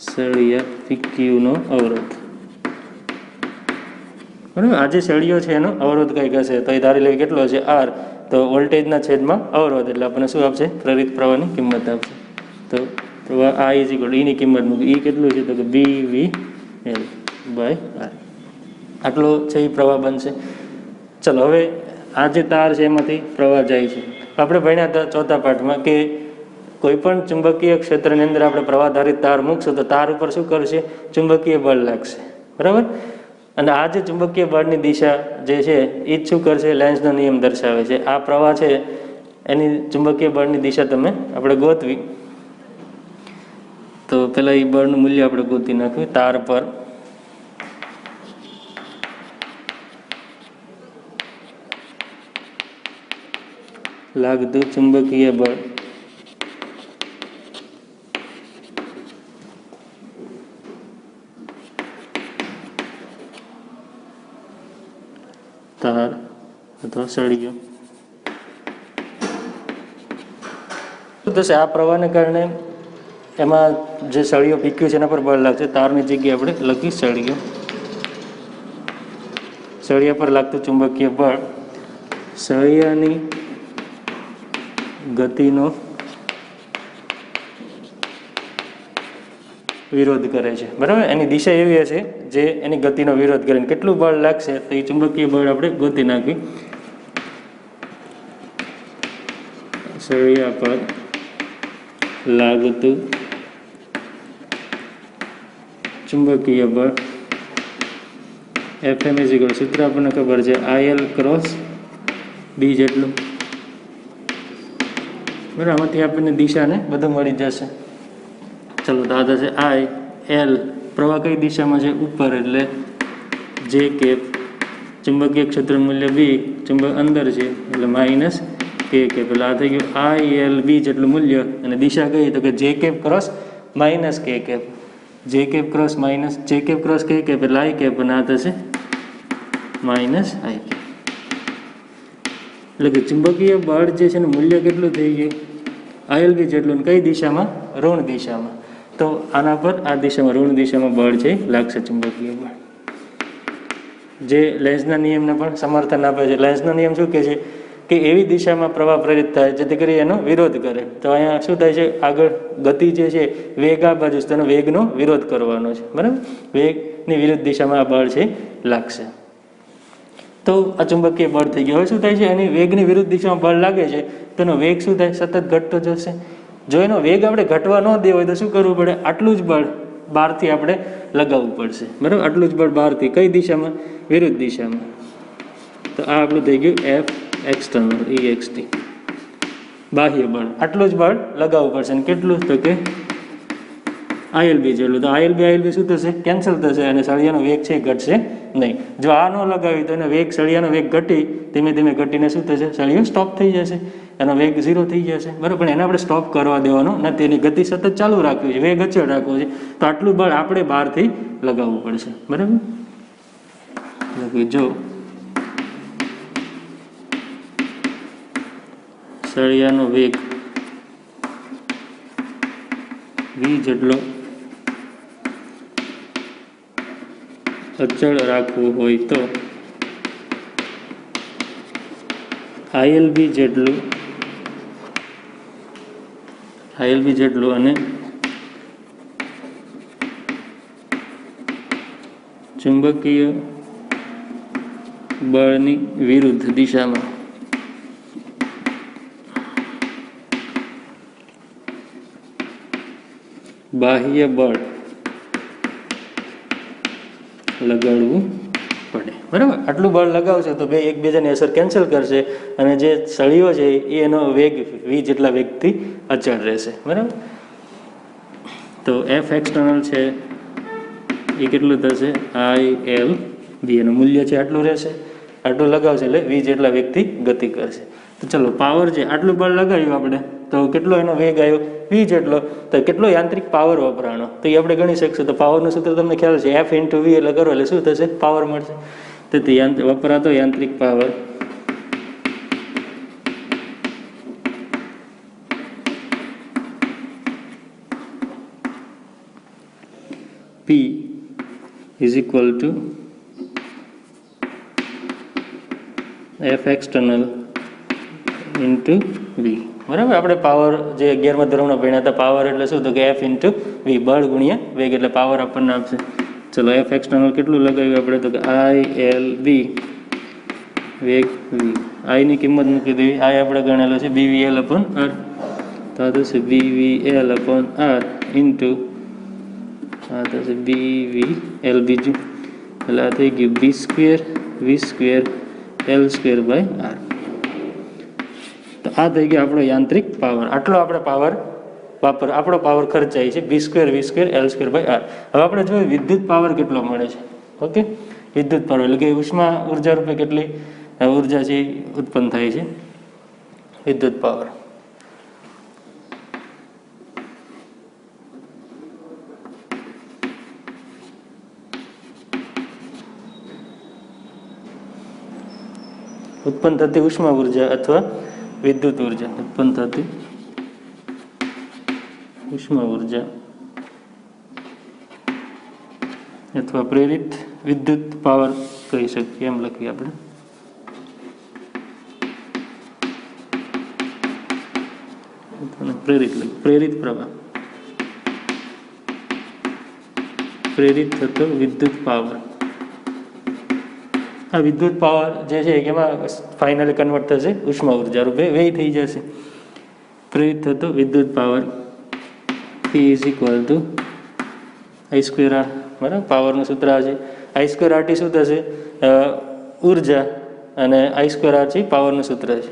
સળિયા પીક્યુનો અવરોધ, બરાબર. આ જે સળિયો છે એનો અવરોધ કંઈક હશે તો એ ધારી લેવી કેટલો છે? આર. તો વોલ્ટેજના છેદમાં અવરોધ એટલે આપણને શું આપશે? પ્રેરિત પ્રવાહની કિંમત આપશે. તો પ્રવાહ આ ઇઝ ઇક્વલ એની કિંમત મૂકી. એ કેટલું છે? તો કે બી વી એલ બાય આર. આટલો છે એ પ્રવાહ બનશે. ચલો, હવે આ જે તાર છે એમાંથી પ્રવાહ જાય છે. આપણે ભણ્યા હતા ચોથા પાઠમાં કે કોઈ પણ ચુંબકીય ક્ષેત્રની અંદર આપણે પ્રવાહધારિત તાર મૂકશું તો તાર ઉપર શું કરશે? ચુંબકીય બળ લાગશે, બરાબર. અને આ જે ચુંબકીય બળની દિશા જે છે એ જ શું કરશે? લેન્ઝનો નિયમ દર્શાવે છે. આ પ્રવાહ છે એની ચુંબકીય બળની દિશા તમે આપણે ગોતવી. તો પહેલાં એ બળનું મૂલ્ય આપણે ગોતી નાખ્યું. તાર પર લાગતું ચુંબકીય બળ તાર અથવા સળિયો. શું થશે? આ પ્રવાહને કારણે એમાં જે સળિયો પીક્યુ છે એના પર બળ લાગશે. તારની જગ્યાએ આપણે લખી સળિયો. સળિયા પર લાગતું ચુંબકીય બળ સળિયાની ગતિનો વિરોધ કરે છે, બરાબર. એની દિશા એવી હશે જે એની ગતિનો વિરોધ કરે. કેટલું બળ લાગશે તો એ ચુંબકીય બળ આપણે ગોતી નાખી. સળિયા પર લાગતું ચુંબકીય બળ એફએમ ઇઝ ઇક્વલ, સૂત્ર આપણને ખબર છે, આઈએલ ક્રોસ બી જેટલું, બરાબર. આમાંથી આપણને દિશાને બધું મળી જશે. ચલો, તો આ થશે આઈ એલ. પ્રવાહ કઈ દિશામાં છે? ઉપર. એટલે જે કેપ. ચુંબકીય ક્ષેત્ર મૂલ્ય બી, ચુંબક અંદર છે એટલે માઇનસ કે કેપ. એટલે આ થઈ ગયું આઈ એલ બી જેટલું મૂલ્ય. અને દિશા કઈ? તો કે J cap cross minus K cap. J cap cross minus J cap cross K cap એટલે આઈ કેપ, અને આ થશે માઇનસ આઈ કેપ. એટલે કે ચુંબકીય બળ જે છે ને મૂલ્ય કેટલું થઈ ગયું? આઈએલ બી જેટલું. કઈ દિશામાં? ઋણ દિશામાં. તો આના પર આ દિશામાં ઋણ દિશામાં બળ છે લાગશે, ચુંબકીય બળ. જે લેન્ઝના નિયમને પણ સમર્થન આપે છે. લેન્ઝનો નિયમ શું કહે છે? કે એવી દિશામાં પ્રવાહ પ્રેરિત થાય જેથી કરી એનો વિરોધ કરે. તો અહીંયા શું થાય છે? આગળ ગતિ જે છે, વેગ આ બાજુ છે, તેનો વેગનો વિરોધ કરવાનો છે, બરાબર. વેગની વિરુદ્ધ દિશામાં આ બળ છે લાગશે. તો આ ચુંબકીય બળ થઈ ગયું. હવે શું થાય છે? એની વેગની વિરુદ્ધ દિશામાં બળ લાગે છે તો એનો વેગ શું થાય? સતત ઘટતો જશે. જો એનો વેગ આપણે ઘટવા ન દેવો હોય તો શું કરવું પડે? આટલું જ બળ બહારથી આપણે લગાવવું પડશે, બરાબર. આટલું જ બળ બહારથી. કઈ દિશામાં? વિરુદ્ધ દિશામાં. તો આ આપણું થઈ ગયું એફ એક્સટર્નલ EXT બાહ્ય બળ. આટલું જ બળ લગાવવું પડશે. અને કેટલું? તો કે ILB જેટલું. તો ILB શું થશે? કેન્સલ થશે અને સળિયાનો વેગ છે એ ઘટશે નહીં. જો આ ન લગાવી તો એનો વેગ, સળિયાનો વેગ ઘટી ધીમે ધીમે ઘટીને શું થશે? સળિયો સ્ટોપ થઈ જશે, એનો વેગ 0 થઈ જશે. બરાબર, પણ એને આપણે સ્ટોપ કરવા દેવાનો નથી, એની ગતિ સતત ચાલુ રાખવી છે, વેગ અચળ રાખવો છે. તો આટલું બળ આપણે બહારથી લગાવવું પડશે. બરાબર, જો સળિયાનો વેગ v જેટલો અચળ રાખવું હોય તો ILB જેટલું અને ચુંબકીય બળની વિરુદ્ધ દિશામાં બાહ્ય બળ લગાડવું પડે. બરાબર, આટલું બળ લગાવશે તો બે એકબીજાની અસર કેન્સલ કરશે અને જે સળિયો છે એ એનો વેગ v જેટલા વેગથી અચળ રહેશે. બરાબર, તો એફ એક્સટર્નલ છે એ કેટલું થશે? ILB, એનું મૂલ્ય છે આટલું રહેશે. આટલું લગાવશે એટલે v જેટલા વેગથી ગતિ કરશે. તો ચલો, પાવર છે આટલું બળ લગાવ્યું આપણે, તો કેટલો એનો વેગ આવ્યો? v જેટલો. તો કેટલો યાંત્રિક પાવર વપરાણો તો એ આપણે ગણી શકશું. તો પાવરનું સૂત્ર તમને ખ્યાલ છે, F × V એટલે કરો એટલે શું થશે? પાવર મળશે. તેથી વપરાતો યાંત્રિક power P is equal to F external into V. બરાબર, આપણે પાવર જે 11મા ધોરણમાં ભણ્યા હતા, પાવર એટલે શું? તો કે F × V, બળ ગુણ્યા વેગ, એટલે પાવર આપણને આપશે. ચલો, F એક્સટર્નલ કેટલું લગાવ્યું આપણે? તો કે ILB વેગ V. I ની કિંમત મૂકી દેવી. I આપણે ગણેલો છે BVL/R, તો આ થશે BVL/R ઇન્ટુ આ થશે BVL બીજું, એટલે આ થઈ ગયું B² V² L² તો આ થઈ ગયો આપણો યાંત્રિક પાવર. આટલો આપણે પાવર આપણો પાવર ખર્ચાય છે B² V² L² R. હવે આપણે જોઈએ વિદ્યુત પાવર કેટલો મળે છે. ઓકે, વિદ્યુત પાવર એટલે કે ઉષ્મા ઉર્જા રૂપે કેટલી ઉર્જા છે ઉત્પન્ન થાય છે વિદ્યુત પાવર. ઉત્પન્ન થતી ઉષ્મા ઉર્જા અથવા વિદ્યુત ઉર્જા, ઉત્પન્ન થતી ઉષ્મા ઉર્જા અથવા પ્રેરિત વિદ્યુત પાવર કહી શકીએ, એમ લખીએ આપણે. પ્રેરિત પ્રવાહ, પ્રેરિત થતો વિદ્યુત પાવર. આ વિદ્યુત પાવર જે છે એમાં ફાઇનલી કન્વર્ટ થશે ઉષ્મા ઉર્જા રૂપે વ્યય થઈ જશે. પ્રેરિત થતો વિદ્યુત power P is equal to I²R. બરાબર, પાવરનું સૂત્ર છે I²RT. શું થશે? ઉર્જા, અને I²R છે પાવરનું સૂત્ર છે.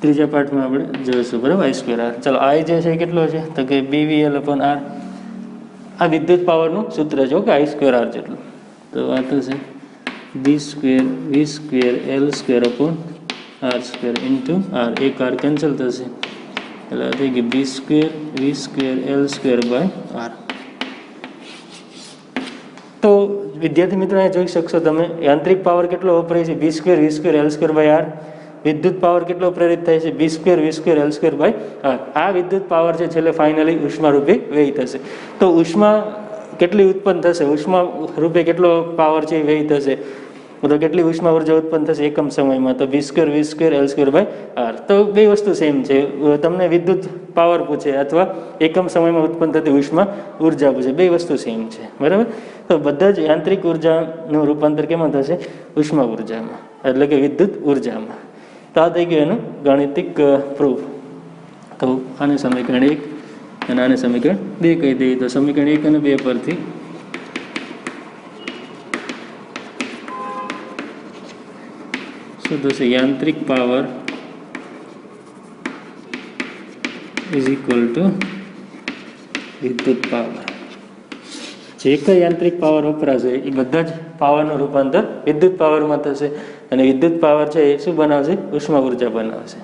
ત્રીજા પાઠમાં આપણે જોઈશું. બરાબર, I²R. ચલો, I જે છે કેટલો છે? તો કે BVL/R. આ વિદ્યુત પાવરનું સૂત્ર છે. ઓકે, I²R જેટલું. તો આ થશે B² V² L² into R. એક R કેન્સલ થશે એટલે આ થઈ ગયું B² V² L²/R. તો વિદ્યાર્થી મિત્રો, અહીંયા જોઈ શકશો તમે યાંત્રિક પાવર કેટલો વપરાય છે? B² V² L²/R. વિદ્યુત પાવર કેટલો પ્રેરિત થાય છે? B² V² L²/R. આ વિદ્યુત પાવર છે છેલ્લે ફાઇનલી ઉષ્મા રૂપે વ્યય થશે. તો ઉષ્મા કેટલી ઉત્પન્ન થશે? ઉષ્મા રૂપે કેટલો પાવર છે વ્યય થશે? તો કેટલી ઉષ્મા ઉર્જા ઉત્પન્ન થશે એકમ સમયમાં? તો B² V² L²/R. તો બે વસ્તુ સેમ છે. તમને વિદ્યુત પાવર પૂછે અથવા એકમ સમયમાં ઉત્પન્ન થતી ઉષ્મા ઉર્જા પૂછે, બે વસ્તુ સેમ છે. બરાબર, તો બધા જ યાંત્રિક ઉર્જાનું રૂપાંતર કેમાં થશે? ઉષ્મા ઉર્જામાં, એટલે કે વિદ્યુત ઉર્જામાં. તો આ થઈ ગયું એનું ગાણિતિક પ્રૂફ. તો આને સમીકરણ 1 અને આને સમીકરણ 2 કહી દઈએ. તો સમીકરણ 1 અને 2 પરથી શું થશે? યાંત્રિક પાવર ઇઝ ઇક્વલ ટુ વિદ્યુત પાવર. જે કંઈ યાંત્રિક પાવર વપરાશે એ બધા જ પાવરનું રૂપાંતર વિદ્યુત પાવરમાં થશે, અને વિદ્યુત પાવર છે એ શું બનાવશે? ઉષ્મા ઉર્જા બનાવશે.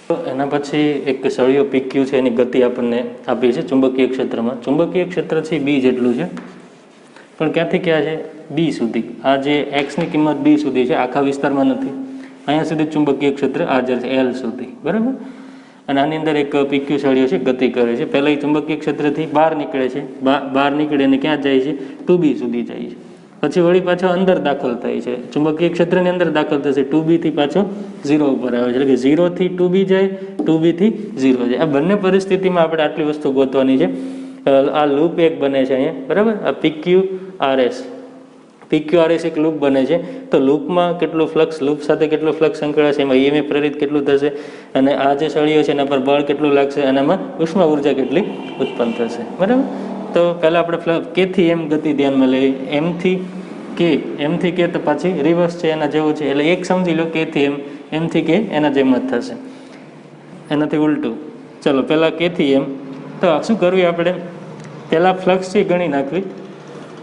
તો એના પછી એક સળિયો PQ છે, એની ગતિ આપણને આપી છે ચુંબકીય ક્ષેત્રમાં. ચુંબકીય ક્ષેત્ર છે B જેટલું છે, પણ ક્યાંથી ક્યાં છે? B સુધી. આ જે એક્સની કિંમત B સુધી છે, આખા વિસ્તારમાં નથી. અહીંયા સુધી ચુંબકીય ક્ષેત્ર હાજર છે L સુધી, બરાબર. અને આની અંદર એક PQ સળિયો છે, ગતિ કરે છે. પહેલાં એ ચુંબકીય ક્ષેત્રથી બહાર નીકળે છે, બહાર નીકળે અને ક્યાં જાય છે? 2B સુધી જાય છે. પછી વળી પાછો અંદર દાખલ થાય છે, ચુંબકીય ક્ષેત્રની અંદર દાખલ થશે, 2B થી પાછો 0 ઉપર આવે છે. એટલે કે 0 થી 2B જાય, 2B થી 0 જાય. આ બંને પરિસ્થિતિમાં આપણે આટલી વસ્તુ ગોતવાની છે. આ લૂપ એક બને છે અહીંયા, બરાબર. આ PQRS એક લૂપ બને છે. તો લૂપમાં કેટલું ફ્લક્સ, લૂપ સાથે કેટલું ફ્લક્સ સંકળાશે, એમાં EMF પ્રેરિત કેટલું થશે, અને આ જે સળિયો છે એના પર બળ કેટલું લાગશે, અને એમાં ઉષ્મા ઉર્જા કેટલી ઉત્પન્ન થશે, બરાબર. તો પહેલાં આપણે K થી M ગતિ ધ્યાનમાં લઈએ. M થી K તો પાછી રિવર્સ છે, એના જેવું છે. એટલે એક સમજી લો, K થી M થી K એના જેમ જ થશે, એનાથી ઉલટું. ચલો પહેલાં K થી M. તો શું કરવું આપણે? પહેલાં ફ્લક્સ છે ગણી નાખવી.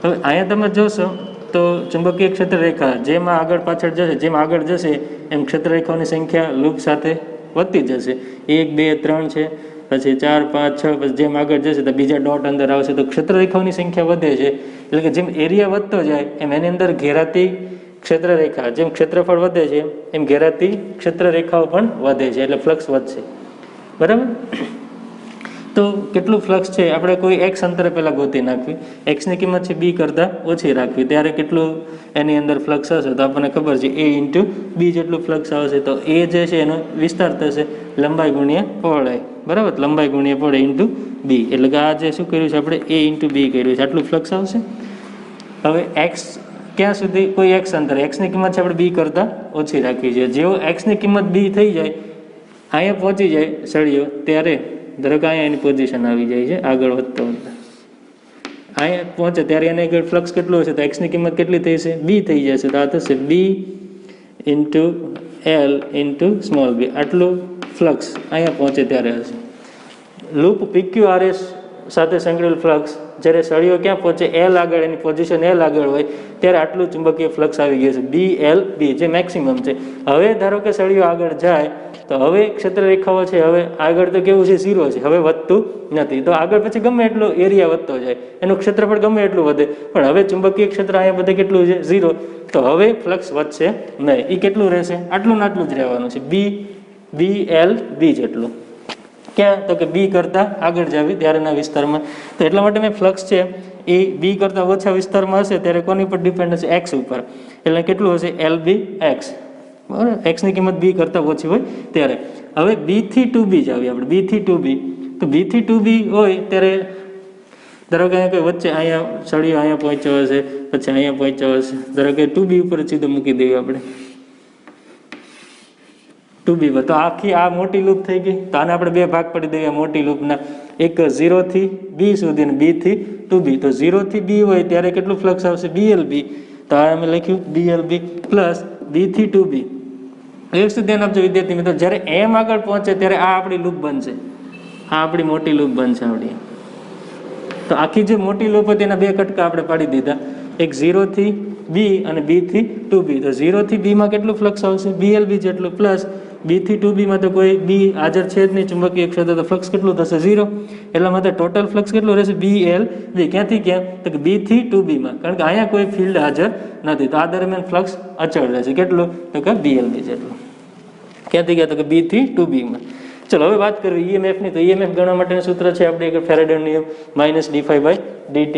હવે અહીંયા તમે જોશો તો ચુંબકીય ક્ષેત્ર રેખા જેમાં આગળ પાછળ જશે, જેમ આગળ જશે એમ ક્ષેત્ર રેખાઓની સંખ્યા લૂપ સાથે વધતી જશે. 1 2 3 છે, પછી 4 5 6, પછી જેમ આગળ જશે તો બીજા ડોટ અંદર આવશે, તો ક્ષેત્ર રેખાઓની સંખ્યા વધે છે. એટલે કે જેમ એરિયા વધતો જાય એમ એની અંદર ઘેરાતી ક્ષેત્ર રેખા, જેમ ક્ષેત્રફળ વધે છે એમ ઘેરાતી ક્ષેત્ર રેખાઓ પણ વધે છે, એટલે ફ્લક્સ વધશે, બરાબર. તો કેટલું ફ્લક્સ છે આપણે કોઈ એક્સ અંતરે પહેલાં ગોતી નાખવી. એક્સની કિંમત છે B કરતાં ઓછી રાખવી, ત્યારે કેટલું એની અંદર ફ્લક્સ હશે તો આપણને ખબર છે A ઇન્ટુ B જેટલું ફ્લક્સ આવશે. તો A જે છે એનો વિસ્તાર થશે લંબાઈ ગુણ્યા પહોળાઈ, બરાબર. લંબાઈ ગુણ્યા પહોળાઈ ઇન્ટુ B. એટલે કે આ જે શું કર્યું છે આપણે? A ઇન્ટુ B કર્યું છે, આટલું ફ્લક્સ આવશે. હવે એક્સ ક્યાં સુધી? કોઈ એક્સ અંતરે. એક્સની કિંમત છે આપણે B કરતાં ઓછી રાખવી છે. જેવો એક્સની કિંમત B થઈ જાય, અહીંયા પહોંચી જાય સળિયો, ત્યારે ધારો કે અહીંયા એની પોઝિશન આવી જાય છે, આગળ વધતો વધતા અહીંયા પહોંચે ત્યારે એને આગળ ફ્લક્સ કેટલું હશે? તો એક્સની કિંમત કેટલી થઈ છે? B થઈ જશે. તો આ થશે B into L into small b. આટલું ફ્લક્સ અહીંયા પહોંચે ત્યારે હશે. લૂપ PQRS સાથે સંકળાયેલ ફ્લક્સ જ્યારે સળિયો ક્યાં પહોંચે? L આગળ, એની પોઝિશન L આગળ હોય ત્યારે આટલું ચુંબકીય ફ્લક્સ આવી ગયું છે, BLB, જે મેક્સિમમ છે. હવે ધારો કે સળિયો આગળ જાય તો હવે ક્ષેત્ર રેખાઓ છે, હવે આગળ તો કેવું છે? 0 છે, હવે વધતું નથી. તો આગળ પછી ગમે એટલો એરિયા વધતો જાય, એનું ક્ષેત્રફળ ગમે એટલું વધે, પણ હવે ચુંબકીય ક્ષેત્ર અહીંયા બધે કેટલું છે? 0. તો હવે ફ્લક્સ વધશે નહીં. એ કેટલું રહેશે? આટલું ને આટલું જ રહેવાનું છે, BLB જેટલું. ક્યાં? તો કે B કરતાં આગળ જાવી ત્યારેના વિસ્તારમાં. તો એટલા માટે મેં ફ્લક્સ છે એ B કરતાં ઓછા વિસ્તારમાં હશે ત્યારે કોની પર ડિપેન્ડ હશે? X ઉપર. એટલે કેટલું હશે? LBX, બરાબર. એક્સની કિંમત B કરતાં ઓછી હોય ત્યારે. હવે B થી 2B જ આવીએ આપણે. B થી 2B. તો B થી 2B હોય ત્યારે ધારો કે અહીંયા કોઈ વચ્ચે અહીંયા સળિયો અહીંયા પહોંચ્યો હશે, પછી અહીંયા પહોંચ્યો હશે, ધારો કે 2B ઉપર સીધો મૂકી દઈએ આપણે, 2B પર. તો આખી આ મોટી લૂપ થઈ ગઈ. તો આને આપણે બે ભાગ પડી દઈએ મોટી લૂપના, એક 0 થી B સુધી અને B થી 2B. તો 0 થી B હોય ત્યારે કેટલું ફ્લક્સ આવશે? BLB. તો આ અમે લખ્યું BLB પ્લસ B થી 2B. એક વસ્તુ ધ્યાન આપજો વિદ્યાર્થી મિત્રો, જ્યારે M આગળ પહોંચે ત્યારે આ આપણી લૂપ બનશે, આ આપણી મોટી લૂપ બનશે આપણી. તો આખી જે મોટી લૂપ હતી એના બે કટકા આપણે પાડી દીધા, એક 0 થી B અને B થી 2B. તો 0 થી B માં કેટલું ફ્લક્સ આવશે? BLB જેટલું, પ્લસ B થી 2B માં તો કોઈ B હાજર છે જ નહીં ચુંબકીય ક્ષેત્ર, તો ફ્લક્સ કેટલું થશે? 0. એટલા માટે ટોટલ ફ્લક્સ કેટલું રહેશે? BLB. ક્યાંથી ક્યાં? તો કે B થી 2B માં, કારણ કે અહીંયા કોઈ ફિલ્ડ હાજર નથી. તો આ દરમિયાન ફ્લક્સ અચળ રહેશે. કેટલું? તો કે BLB જેટલું. ક્યાંથી ગયા? તો કે B થી 2B માં. ચલો હવે વાત કરવી EMF ની. તો EMF ગણવા માટેનું સૂત્ર છે આપણે એક ફેરાડેનો નિયમ -dϕ/dt.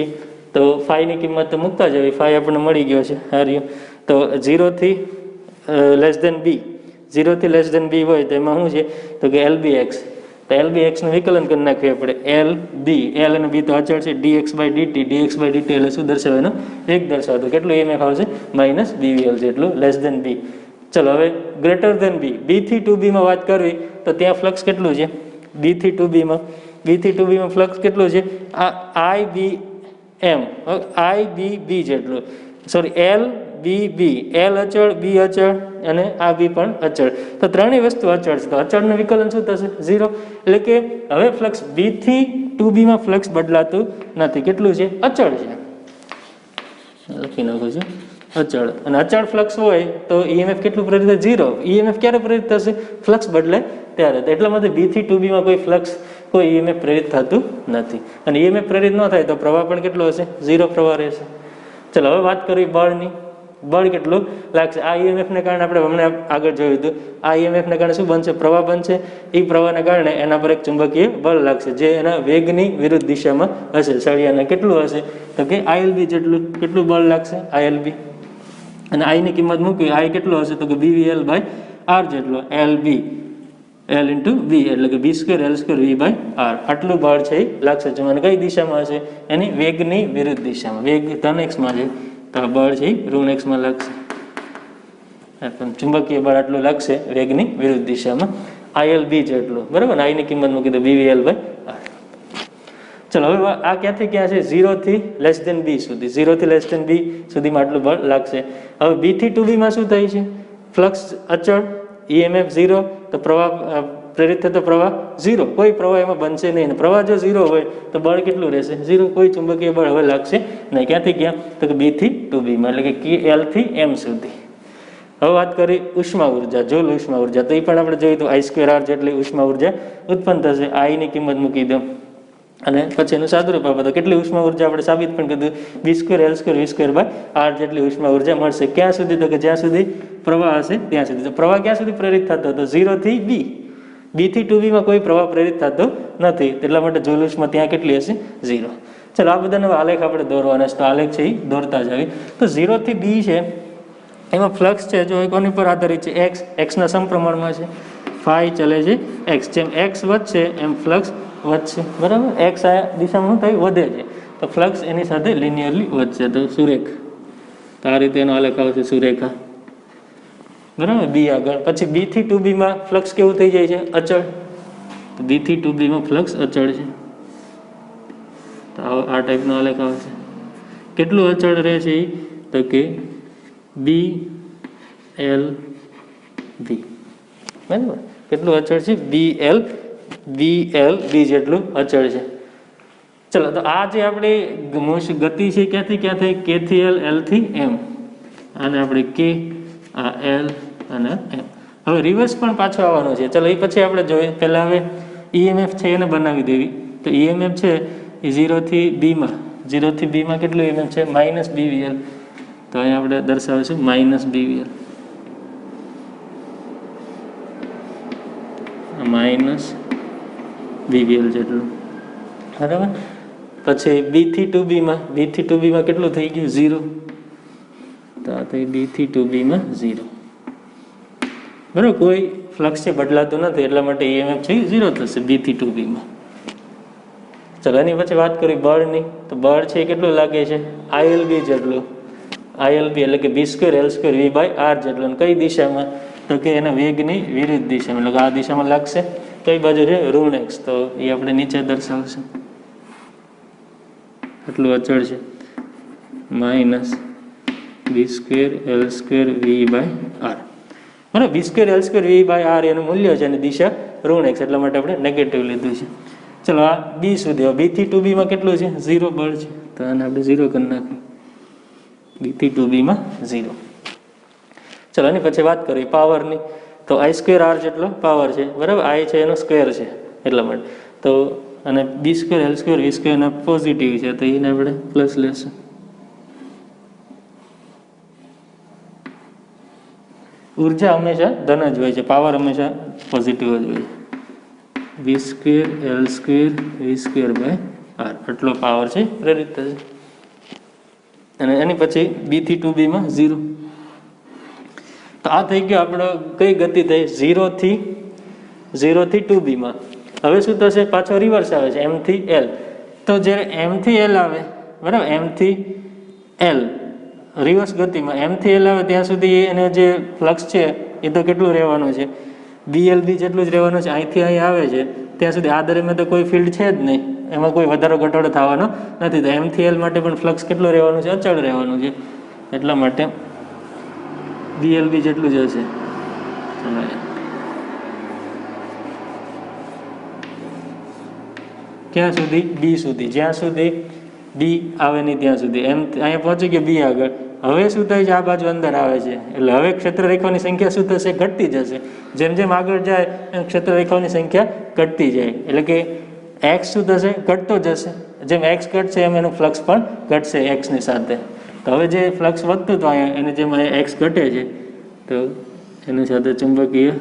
તો ફાઈની કિંમત તો મૂકતા જ આવી, ફાઈ આપણને મળી ગયો છે, હાર્યો. તો 0 થી લેસ ધેન B, 0 થી લેસ ધેન B હોય તો એમાં શું છે? તો કે LBX. તો LBX નું વિકલન કરી નાખીએ આપણે, LB, L અને B તો અચળ છે, dx/dt. dx/dt એટલે શું દર્શાવે? એનો વેગ દર્શાવતો. કેટલું EMF આવશે? -BVL જેટલું, લેસ ધેન B. ચલો હવે ગ્રેટર ધેન B, B થી 2B માં વાત કરવી તો ત્યાં ફ્લક્સ કેટલું છે? B થી 2B માં, B થી 2B માં ફ્લક્સ કેટલું છે? આ IBM, IBB જેટલું, સોરી LB બી બી, એલ અચળ, બી અચળ અને આ બી પણ અચળ. તો ત્રણેય વસ્તુ અચળ છે. તો અચળનું વિકલન શું થશે? 0. એટલે કે હવે ફ્લક્સ બી થી 2b માં ફ્લક્સ બદલાતું નથી. કેટલું છે? અચળ છે. લખી નાખું છું અચળ. અને અચળ ફ્લક્સ હોય તો ઈએમએફ કેટલું પ્રેરિત થાય? 0. ઈએમએફ ક્યારે પ્રેરિત થશે? ફ્લક્સ બદલાય ત્યારે. તો એટલા માટે બી થી 2b માં કોઈ ફ્લક્સ, કોઈ ઈએમએફ પ્રેરિત થતું નથી. અને ઈએમએફ પ્રેરિત ન થાય તો પ્રવાહ પણ કેટલો હશે? 0 પ્રવાહ રહેશે. ચલો હવે વાત કરીએ બળની. બળ કેટલું લાગશે? આ ઈએમએફને કારણે આપણે હમણાં આગળ જોયું હતું. આ ઈએમએફને કારણે શું બનશે? પ્રવાહ બનશે. એ પ્રવાહને કારણે એના પર એક ચુંબકીય બળ લાગશે જે એના વેગની વિરુદ્ધ દિશામાં હશે. સળિયાને કેટલું હશે? તો કે આઈએલબી જેટલું. કેટલું બળ લાગશે? આઈએલબી. અને આઈની કિંમત મૂકી, આઈ કેટલો હશે? તો કે બીવીએલ બાય આર જેટલો. L B L into B એટલે કે B square L square V by R. આટલું બળ છે એ લાગશે. અને કઈ દિશામાં હશે? એની વેગની વિરુદ્ધ દિશામાં. વેગ ધન એક્સમાં છે તો આ બળ છે એ ઋણ એક્સમાં લાગશે. ચુંબકીય બળ આટલું લાગશે વેગની વિરુદ્ધ દિશામાં. આઈએલ બી જેટલું. બરાબર. આઈની કિંમત મૂકી દો બીવીએલ બાય આર. ચલો હવે આ ક્યાંથી ક્યાં છે? 0 થી લેસ ધેન બી સુધી. 0 થી લેસ ધેન બી સુધીમાં આટલું બળ લાગશે. હવે બી થી 2b માં શું થાય છે? ફ્લક્સ અચળ, ઈએમએફ 0, તો પ્રવાહ પ્રેરિત થતો પ્રવાહ 0. કોઈ પ્રવાહ એમાં બનશે નહીં. પ્રવાહ જો 0 હોય તો બળ કેટલું રહેશે? 0. કોઈ ચુંબકીય બળ હવે લાગશે નહીં. ક્યાંથી ક્યાં? તો કે બી થી 2b માં એટલે કે એલ થી એમ સુધી. હવે વાત કરી ઉષ્મા ઉર્જા, જૂલ ઉષ્મા ઉર્જા. તો એ પણ આપણે જોયું તો આઈ સ્ક્વેર આર જેટલી ઉષ્મા ઉર્જા ઉત્પન્ન થશે. આઈની કિંમત મૂકી દો અને પછી એનું સાદુરૂપ આપો તો કેટલી ઉષ્મા ઉર્જા આપણે સાબિત પણ કીધું? B square L square V square by R જેટલી ઉષ્મા ઉર્જા મળશે. ક્યાં સુધી? તો કે જ્યાં સુધી પ્રવાહ હશે ત્યાં સુધી. તો પ્રવાહ ક્યાં સુધી પ્રેરિત થતો હતો? 0 થી બી. બી થી 2b માં કોઈ પ્રવાહ પ્રેરિત થતો નથી. એટલા માટે જૂલ ઉષ્મા ત્યાં કેટલી હશે? 0. ચલો આ બધાનો આલેખ આપણે દોરવાના છે. તો આલેખ છે એ દોરતા જ આવી. તો 0 થી બી છે એમાં ફ્લક્સ છે જો કોની પર આધારિત છે? એક્સ. એક્સના સમપ્રમાણમાં છે. ફાઈ ચલે છે એક્સ. જેમ એક્સ વધશે એમ ફ્લક્સ વધશે. બરાબર. એક્સ આ દિશામાં થાય વધે છે તો ફ્લક્સ એની સાથે લિનિયરલી વધશે. તો સુરેખ. તો આ રીતે એનો આલેખ આવશે સુરેખા. બરાબર. બી આગળ પછી બી થી 2b માં ફ્લક્સ કેવું થઈ જાય છે? અચળ. તો બી થી 2b માં ફ્લક્સ અચળ છે. તો આ ટાઈપનો આલેખ આવશે. કેટલું અચળ રહે છે? તો કે બી એલ બી. બરાબર. કેટલું અચળ છે? બી એલ બી જેટલું અચળ છે. ચલો તો આ જે આપણી ગતિ છે ક્યાંથી ક્યાં થઈ? કે થી એલ, એલ થી એમ. આને આપણે કે, આ એલ અને એમ. હવે રિવર્સ પણ પાછો આવવાનો છે. ચલો એ પછી આપણે જોઈએ. પહેલાં હવે ઈએમએફ છે એને બનાવી દેવી. તો ઈએમએફ છે એ 0 થી બીમાં. 0 થી બીમાં કેટલું ઈએમએફ છે? માઇનસ બીવીએલ. તો અહીંયા આપણે દર્શાવીશું માઇનસ બીવીએલ. માઇનસ બીવીએલ જેટલું. બરાબર. પછી બી થી 2b માં. બી થી 2b માં કેટલું થઈ ગયું? 0. તો આ થઈ બી થી 2b માં 0. બરાબર. કોઈ ફ્લક્સ છે બદલાતું નથી એટલા માટે ઈએમએફ છે 0 થશે બી થી 2b માં. ચલો એની પછી વાત કરી બળની. તો બળ છે એ કેટલું લાગે છે? આઈએલબી જેટલું. આઈએલબી એટલે કે B square L square V by R જેટલું. કઈ દિશામાં? તો કે એના વેગની વિરુદ્ધ દિશામાં. એટલે કે આ દિશામાં લાગશે. કઈ બાજુ છે? ઋણ એક્સ. તો એ આપણે નીચે દર્શાવશે. એટલું અચળ છે. Minus B square L square V by R. બરાબર. B square L square V by R એનું મૂલ્ય છે અને દિશા ઋણ એક્સ. એટલા માટે આપણે નેગેટિવ લીધું છે. ચલો આ બી સુધી. બી થી 2b માં કેટલું છે? 0 બળ છે. તો આને આપણે 0 કરી નાખીએ. બી થી 2b માં 0. ચલો એની પછી વાત કરીએ પાવરની. તો આઈ સ્ક્વેર આર જેટલો પાવર છે. બરાબર. આઈ છે એનો સ્ક્વેર છે એટલા માટે. તો અને બી square L square V square ના પોઝિટિવ છે તો એને આપણે પ્લસ લેશું. ઉર્જા હંમેશા ધન જ હોય છે. પાવર હંમેશા પોઝિટિવ જ હોય છે. B square L square V square by R આટલો પાવર છે પ્રેરિત થશે. અને એની પછી બી થી 2b માં 0. તો આ થઈ ગયો આપણો કઈ ગતિ થઈ? 0 થી 2b માં. હવે શું થશે? પાછો રિવર્સ આવે છે એમ થી એલ. તો જ્યારે એમ થી એલ આવે, બરાબર, એમ થી એલ રિવર્સ ગતિમાં એમ થી એલ આવે ત્યાં સુધી એને જે ફ્લક્સ છે એ તો કેટલું રહેવાનું છે? બીએલબી જેટલું જ રહેવાનું છે. અહીંથી અહીં આવે છે ત્યાં સુધી આ દરમિયાન તો કોઈ ફિલ્ડ છે જ નહીં. એમાં કોઈ વધારો ઘટાડો થવાનો નથી. તો એમ થી એલ માટે પણ ફ્લક્સ કેટલું રહેવાનું છે? અચળ રહેવાનું છે. એટલા માટે BLB જેટલું જ હશે. ક્યાં સુધી? બી સુધી. જ્યાં સુધી બી આવે નહીં ત્યાં સુધી. એમ અહીંયા પહોંચી ગયો બી આગળ. હવે શું થાય છે? આ બાજુ અંદર આવે છે એટલે હવે ક્ષેત્ર રેખાઓની સંખ્યા શું થશે? ઘટતી જશે. જેમ જેમ આગળ જાય એમ ક્ષેત્ર રેખાઓની સંખ્યા ઘટતી જાય એટલે કે એક્સ શું થશે? ઘટતો જશે. જેમ એક્સ ઘટશે એમ એનું ફ્લક્સ પણ ઘટશે એક્સની સાથે. તો હવે જે ફ્લક્સ વધતું હતું અહીંયા એને જેમ અહીંયા એક્સ ઘટે છે તો એની સાથે ચુંબકીય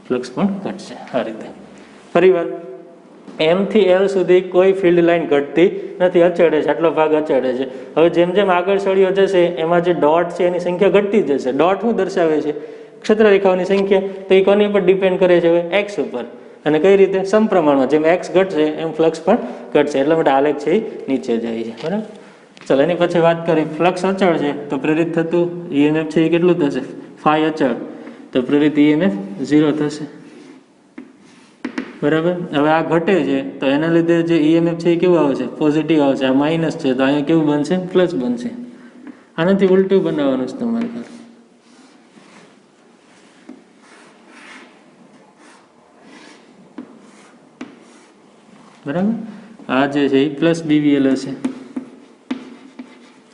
ફ્લક્સ પણ ઘટશે. આ રીતે ફરીવાર એમ થી એલ સુધી કોઈ ફિલ્ડ લાઇન ઘટતી નથી, અચળે છે, આટલો ભાગ અચળે છે. હવે જેમ જેમ આગળ સળિયો જશે એમાં જે ડોટ છે એની સંખ્યા ઘટતી જશે. ડોટ શું દર્શાવે છે? ક્ષેત્ર રેખાઓની સંખ્યા. તો એ કોની ઉપર ડિપેન્ડ કરે છે? હવે એક્સ ઉપર. અને કઈ રીતે? સમપ્રમાણમાં. જેમ એક્સ ઘટશે એમ ફ્લક્સ પણ ઘટશે. એટલા માટે આલેખ છે એ નીચે જાય છે. બરાબર. ચાલો એની પછી વાત કરી. ફ્લક્સ અચળ છે તો પ્રેરિત થતું EMF છે એ કેટલું થશે? ફાઈ અચળ. તો પ્રેરિત EMF 0 થશે. બરાબર. હવે આ ઘટે છે તો એના લીધે જે EMF છે એ કેવું આવશે? પોઝિટિવ આવશે. આ માઇનસ છે તો અહીંયા કેવું બનશે? પ્લસ બનશે. આનાથી ઉલટું બનાવવાનું છે તમારે. બરાબર. આ જે છે એ પ્લસ BVL હશે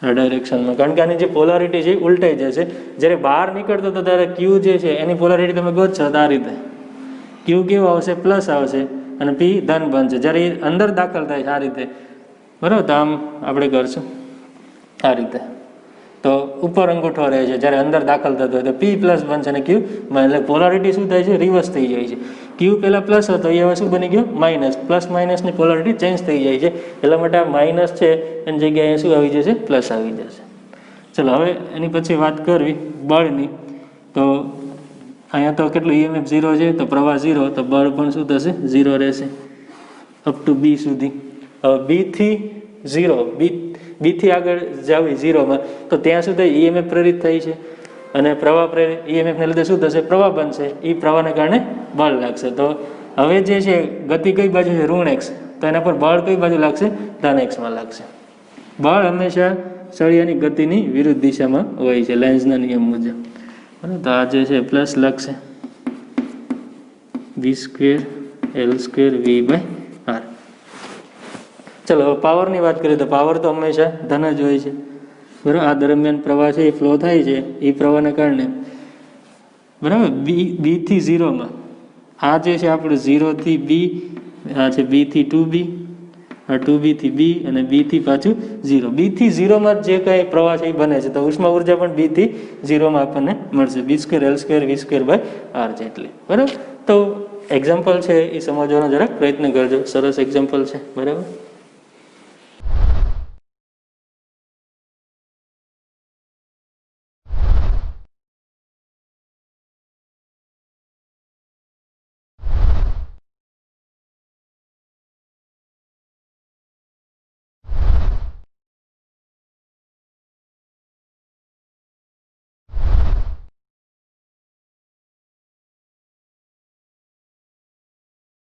આ ડાયરેક્શનમાં, કારણ કે આની જે પોલારિટી છે એ ઉલટાઈ જશે. જ્યારે બહાર નીકળતો તો ત્યારે ક્યુ જે છે એની પોલારિટી તમે ગોતશો તો આ રીતે ક્યુ કેવું આવશે? પ્લસ આવશે અને પી ધન બનશે. જ્યારે એ અંદર દાખલ થાય છે આ રીતે. બરાબર. તો આમ આપણે કરશું આ રીતે. તો ઉપર અંગૂઠો રહે છે જ્યારે અંદર દાખલ થતો હોય તો પી પ્લસ બનશે અને ક્યુ એટલે પોલારિટી શું થાય છે? રિવર્સ થઈ જાય છે. ક્યુ પહેલાં પ્લસ હતો એ હવે શું બની ગયો? માઇનસ. પ્લસ માઇનસની પોલારિટી ચેન્જ થઈ જાય છે. એટલા માટે આ માઇનસ છે એની જગ્યાએ શું આવી જશે? પ્લસ આવી જશે. ચલો હવે એની પછી વાત કરવી બળની. તો અહીંયા તો કેટલું EMF 0 છે તો પ્રવાહ 0, તો બળ પણ શું થશે? 0 રહેશે અપ ટુ બી સુધી. હવે બીથી 0, બીથી આગળ જાવી 0માં તો ત્યાં સુધી EMF પ્રેરિત થઈ છે અને પ્રવાહ પ્રેરિત EMFને લીધે શું થશે? પ્રવાહ બનશે. એ પ્રવાહને કારણે બળ લાગશે. તો હવે જે છે ગતિ કઈ બાજુ છે? ઋણ એક્સ. તો એના પર બળ કઈ બાજુ લાગશે? ધન એક્સમાં લાગશે. બળ હંમેશા સળિયાની ગતિની વિરુદ્ધ દિશામાં હોય છે લેન્ઝના નિયમ મુજબ. બરાબર. તો આ જે છે પ્લસ લાગશે V² L² V/R. ચલો પાવરની વાત કરીએ તો પાવર તો હંમેશા ધન જ હોય છે. બરાબર. આ દરમિયાન પ્રવાહ છે એ ફ્લો થાય છે એ પ્રવાહને કારણે. બરાબર. બી થી 0માં આ જે છે આપણે 0 થી બી, આ છે બી થી 2B, આ 2B થી બી અને બી થી પાછું 0. બી થી 0માં જે કંઈ પ્રવાહ છે એ બને છે તો ઉષ્મા ઉર્જા પણ બી થી 0માં આપણને મળશે B² L² V²/R જેટલી. બરાબર. તો એક્ઝામ્પલ છે એ સમજવાનો જરાક પ્રયત્ન કરજો. સરસ એક્ઝામ્પલ છે. બરાબર.